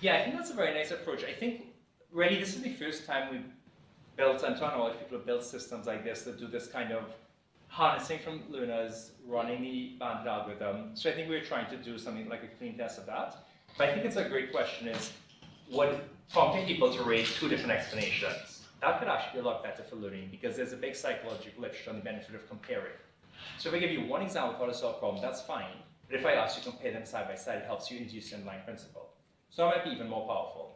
Yeah, I think that's a very nice approach. I think really this is the first time we've built, and to our knowledge, people have built systems like this that do this kind of harnessing from learners, running the banded algorithm. So I think we're trying to do something like a clean test of that. But I think it's a great question is, what prompting people to rate two different explanations? That could actually be a lot better for learning because there's a big psychological literature on the benefit of comparing. So if I give you one example of how to solve a problem, that's fine. But if I ask you to compare them side by side, it helps you induce the underlying principle. So that might be even more powerful.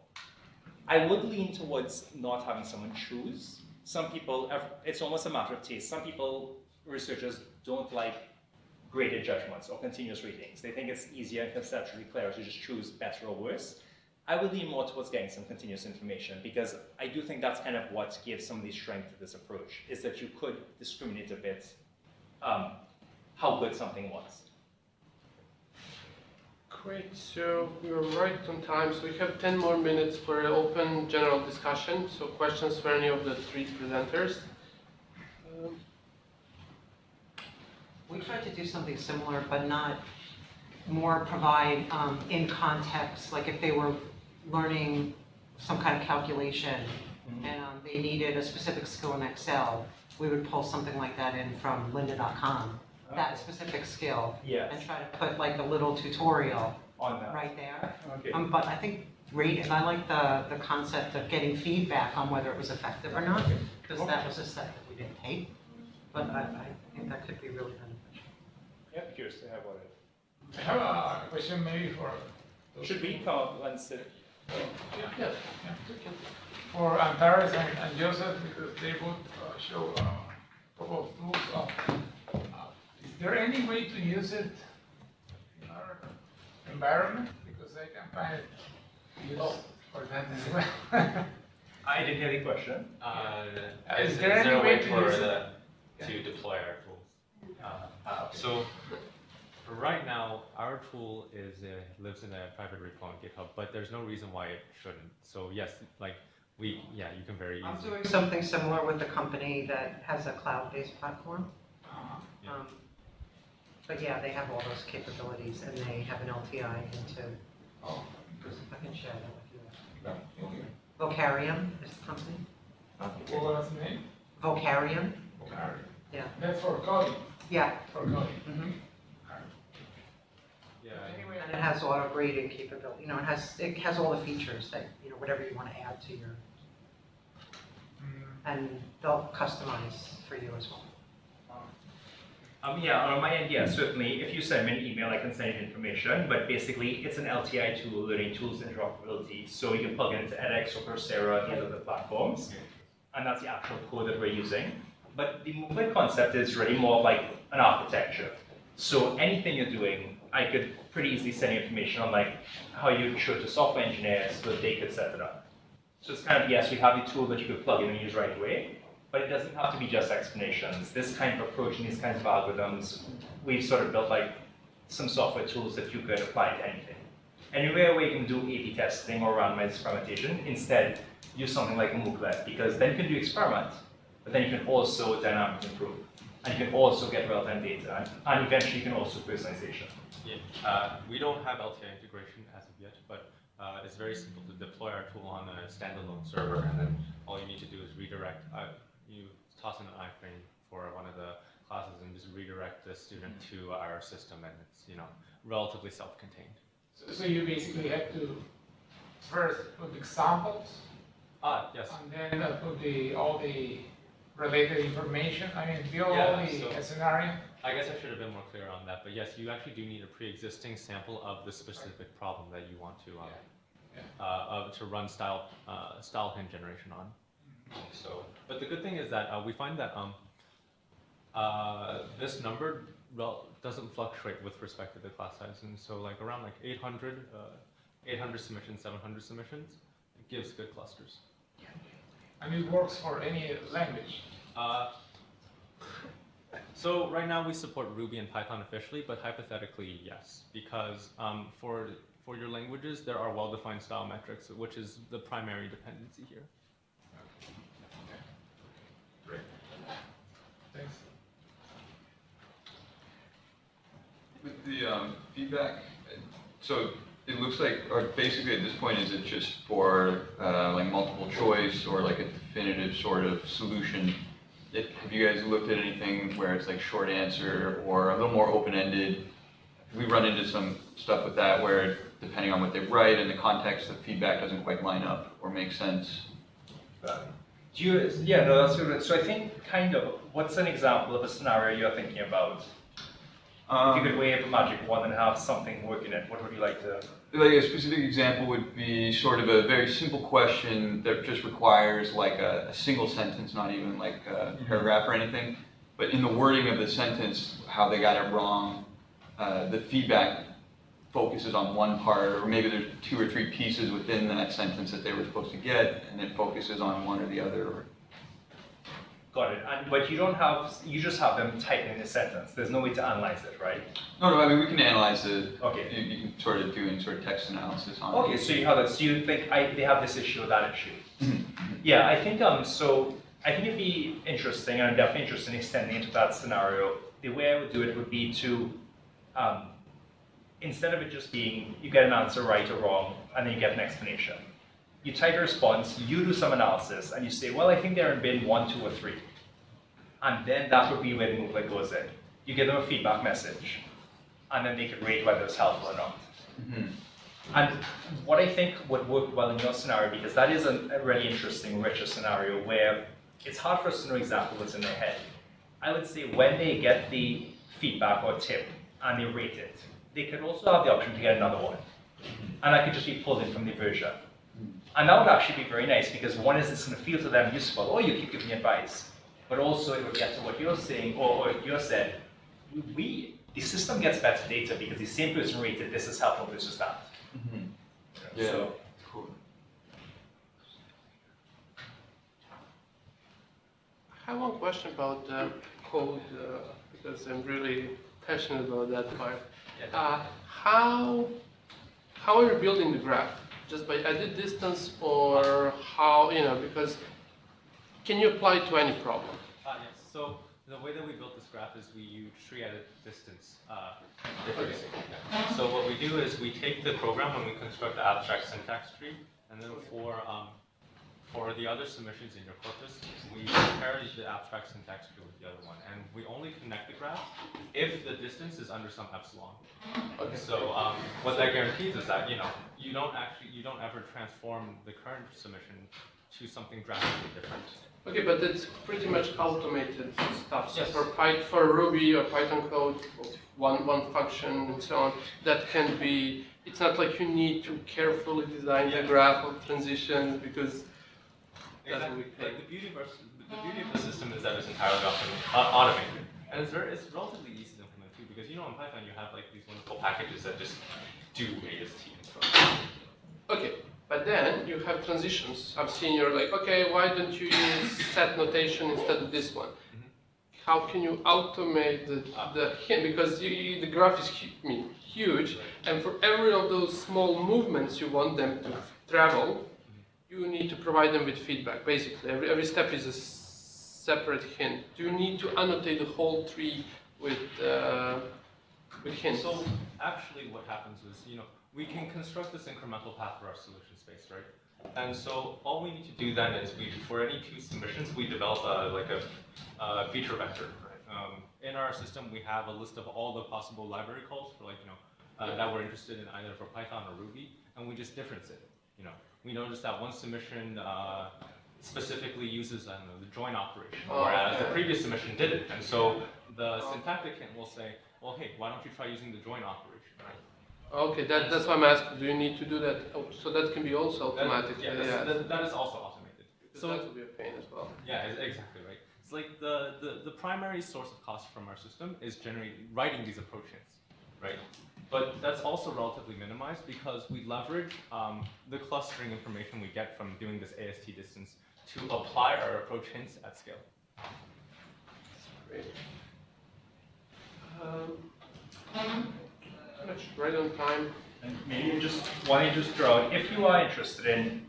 I would lean towards not having someone choose. Some people, it's almost a matter of taste. Some people, researchers, don't like graded judgments or continuous ratings. They think it's easier and conceptually clearer to just choose better or worse. I would lean more towards getting some continuous information because I do think that's kind of what gives some of the strength to this approach, is that you could discriminate a bit how good something was. Great, so we're right on time, so we have 10 more minutes for an open general discussion. So questions for any of the three presenters? We tried to do something similar, but not more provide in context, like if they were learning some kind of calculation and they needed a specific skill in Excel, we would pull something like that in from lynda.com, that specific skill, and try to put like a little tutorial on that right there. Okay. But I think and I like the concept of getting feedback on whether it was effective or not, because that was a step that we didn't take. But I think that could be really beneficial. Yeah, curious to have what it. I have a question maybe for. Should we come up and sit? Yeah. For Antares and Joseph, because they both show a couple of tools of. Is there any way to use it in our environment? Because I can find it used for that as well. I didn't hear the question. Is there any way to use it? To deploy our tools? Okay. So right now, our tool lives in a private repo on GitHub, but there's no reason why it shouldn't. So yes, you can very easily. I'm doing something similar with a company that has a cloud-based platform. But yeah, they have all those capabilities and they have an LTI into, I can share that with you. Vocarium is the company. What was the name? Vocarium. Yeah. That's for coding. Yeah. For coding. Yeah. Anyway, And it has auto grading capability. You know, it has all the features that, you know, whatever you want to add to your, and they'll customize for you as well. On my end, yeah, certainly. If you send me an email, I can send you information. But basically, it's an LTI tool, learning tools interoperability. So you can plug it into edX or Coursera, these other platforms, and that's the actual code that we're using. But the movement concept is really more of like an architecture. So anything you're doing, I could pretty easily send you information on like how you show to software engineers so that they could set it up. So it's kind of, yes, we have the tool that you could plug in and use right away. But it doesn't have to be just explanations. This kind of approach and these kinds of algorithms, we've sort of built like some software tools that you could apply to anything. Anywhere where you can do A/B testing or randomized experimentation, instead use something like a MOOClet, because then you can do experiments, but then you can also dynamically improve. And you can also get real-time data, and eventually you can also personalization. Yeah, we don't have LTI integration as of yet, but it's very simple to deploy our tool on a standalone server, and then all you need to do is redirect. You toss in an iframe for one of the classes and just redirect the student to our system, and it's relatively self-contained. so you basically have to first put examples. Yes. And then put all the related information. I mean, build all the scenario. I guess I should have been more clear on that, but yes, you actually do need a pre-existing sample of the specific problem that you want to run style hint generation on. So, but the good thing is that we find that this number doesn't fluctuate with respect to the class size, and so like around like 800 submissions, 700 submissions, it gives good clusters. And it works for any language. So right now we support Ruby and Python officially, but hypothetically yes, because for your languages there are well-defined style metrics, which is the primary dependency here. Great. Thanks. With the feedback, so it looks like, or basically at this point, is it just for like multiple choice or like a definitive sort of solution? Have you guys looked at anything where it's like short answer or a little more open-ended? We run into some stuff with that where depending on what they write and the context, the feedback doesn't quite line up or make sense. Yeah, no, that's good. So I think kind of, what's an example of a scenario you're thinking about? If you could wave a magic wand and have something work in it, what would you like to? Like a specific example would be sort of a very simple question that just requires like a single sentence, not even like a paragraph or anything. But in the wording of the sentence, how they got it wrong, the feedback focuses on one part, or maybe there's 2 or 3 pieces within that sentence that they were supposed to get, and it focuses on one or the other. Got it. But you don't have, you just have them type in a sentence. There's no way to analyze it, right? No, I mean, we can analyze it. Okay. You can sort of do sort of text analysis on it. Okay, so you have it. So you think they have this issue or that issue? Yeah, I think so. I think it'd be interesting, and I'm definitely interested in extending into that scenario. The way I would do it would be to, instead of it just being you get an answer right or wrong, and then you get an explanation. You type a response, you do some analysis, and you say, well, I think they're in bin 1, 2, or 3. And then that would be where the MOOC goes in. You give them a feedback message, and then they can rate whether it's helpful or not. And what I think would work well in your scenario, because that is a really interesting, richer scenario where it's hard for us to know exactly what's in their head. I would say when they get the feedback or tip and they rate it, they could also have the option to get another one. And that could just be pulled in from the version. And that would actually be very nice because one is it's going to feel to them useful, oh, you keep giving me advice. But also it would get to what you're saying, or what you said, the system gets better data because the same person rated this is helpful, this is that. Yeah, So, cool. I have one question about the code, because I'm really passionate about that part. How are you building the graph? Just by added distance, or how, because can you apply it to any problem? Yes. So the way that we built this graph is we use tree edit distance. So what we do is we take the program when we construct the abstract syntax tree, and then for the other submissions in your corpus, we compare the abstract syntax tree with the other one, and we only connect the graph if the distance is under some epsilon. Okay. So what that guarantees is that you don't ever transform the current submission to something drastically different. Okay, but it's pretty much automated stuff. So Yes. for Ruby or Python code, one function and so on, that can be. It's not like you need to carefully design the graph of transitions because. Exactly. Like the beauty of the system is that it's entirely automated, and it's relatively easy to implement too. Because in Python you have like these wonderful packages that just do AST and stuff. Okay, but then you have transitions. I've seen you're like, okay, why don't you use set notation instead of this one? How can you automate the hint? Because the graph is huge, and for every of those small movements you want them to travel, you need to provide them with feedback. Basically, every step is a separate hint. Do you need to annotate the whole tree with hints? So actually, what happens is, we can construct this incremental path for our solution space, right? And so all we need to do then is for any 2 submissions, we develop a feature vector. Right? In our system, we have a list of all the possible library calls for that we're interested in either for Python or Ruby, and we just difference it. We noticed that one submission specifically uses the join operation, whereas the previous submission didn't. And so the syntactic hint will say, well, hey, why don't you try using the join operation, right? Okay, that's why I'm asking. Do you need to do that? Oh, so that can be also automatic. That is also automated. So that will be a pain as well. Yeah, exactly right. It's like the primary source of cost from our system is writing these approach hints, right? But that's also relatively minimized because we leverage the clustering information we get from doing this AST distance to apply our approach hints at scale. Great. Much right on time. And maybe just draw out, if you are interested in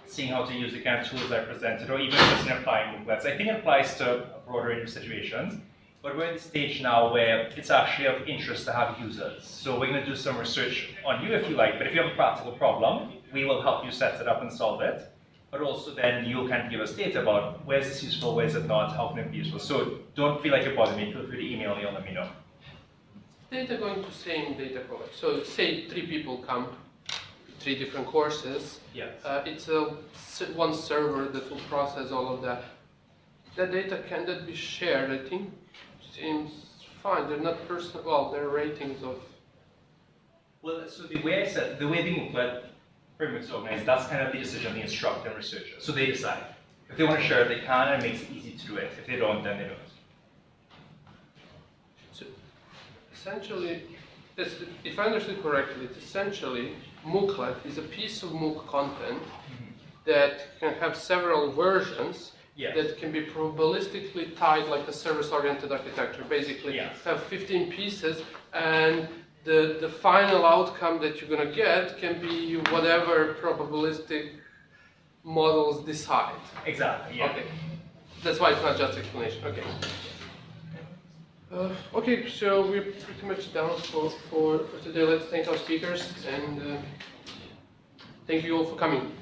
seeing how to use the kind of tools I presented, or even just in applying MOOCs, I think it applies to a broader range of situations. but we're at the stage now where it's actually of interest to have users. So we're going to do some research on you if you like, but if you have a practical problem, we will help you set it up and solve it. But also then you can give us data about where is this useful, where is it not, how can it be useful. So don't feel like you're bothering me, feel free to email me or let me know. Data going to same data collection. So say 3 people come, 3 different courses. Yes. It's one server that will process all of that. That data can that be shared? I think seems fine. They're not personal. Well, they're ratings of. Well, so the way the MOOC framework is organized, that's kind of the decision of the instructor and researcher. So they decide. If they want to share it, they can, and it makes it easy to do it. If they don't, then they don't. So essentially, if I understood correctly, it's essentially MOOClet is a piece of MOOC content that can have several versions. Yes. That can be probabilistically tied like a service-oriented architecture. Basically, Yes. have 15 pieces, and the final outcome that you're going to get can be whatever probabilistic models decide. Exactly, yeah. Okay. That's why it's not just explanation. Okay. Okay, so we're pretty much done for today. Let's thank our speakers, and thank you all for coming.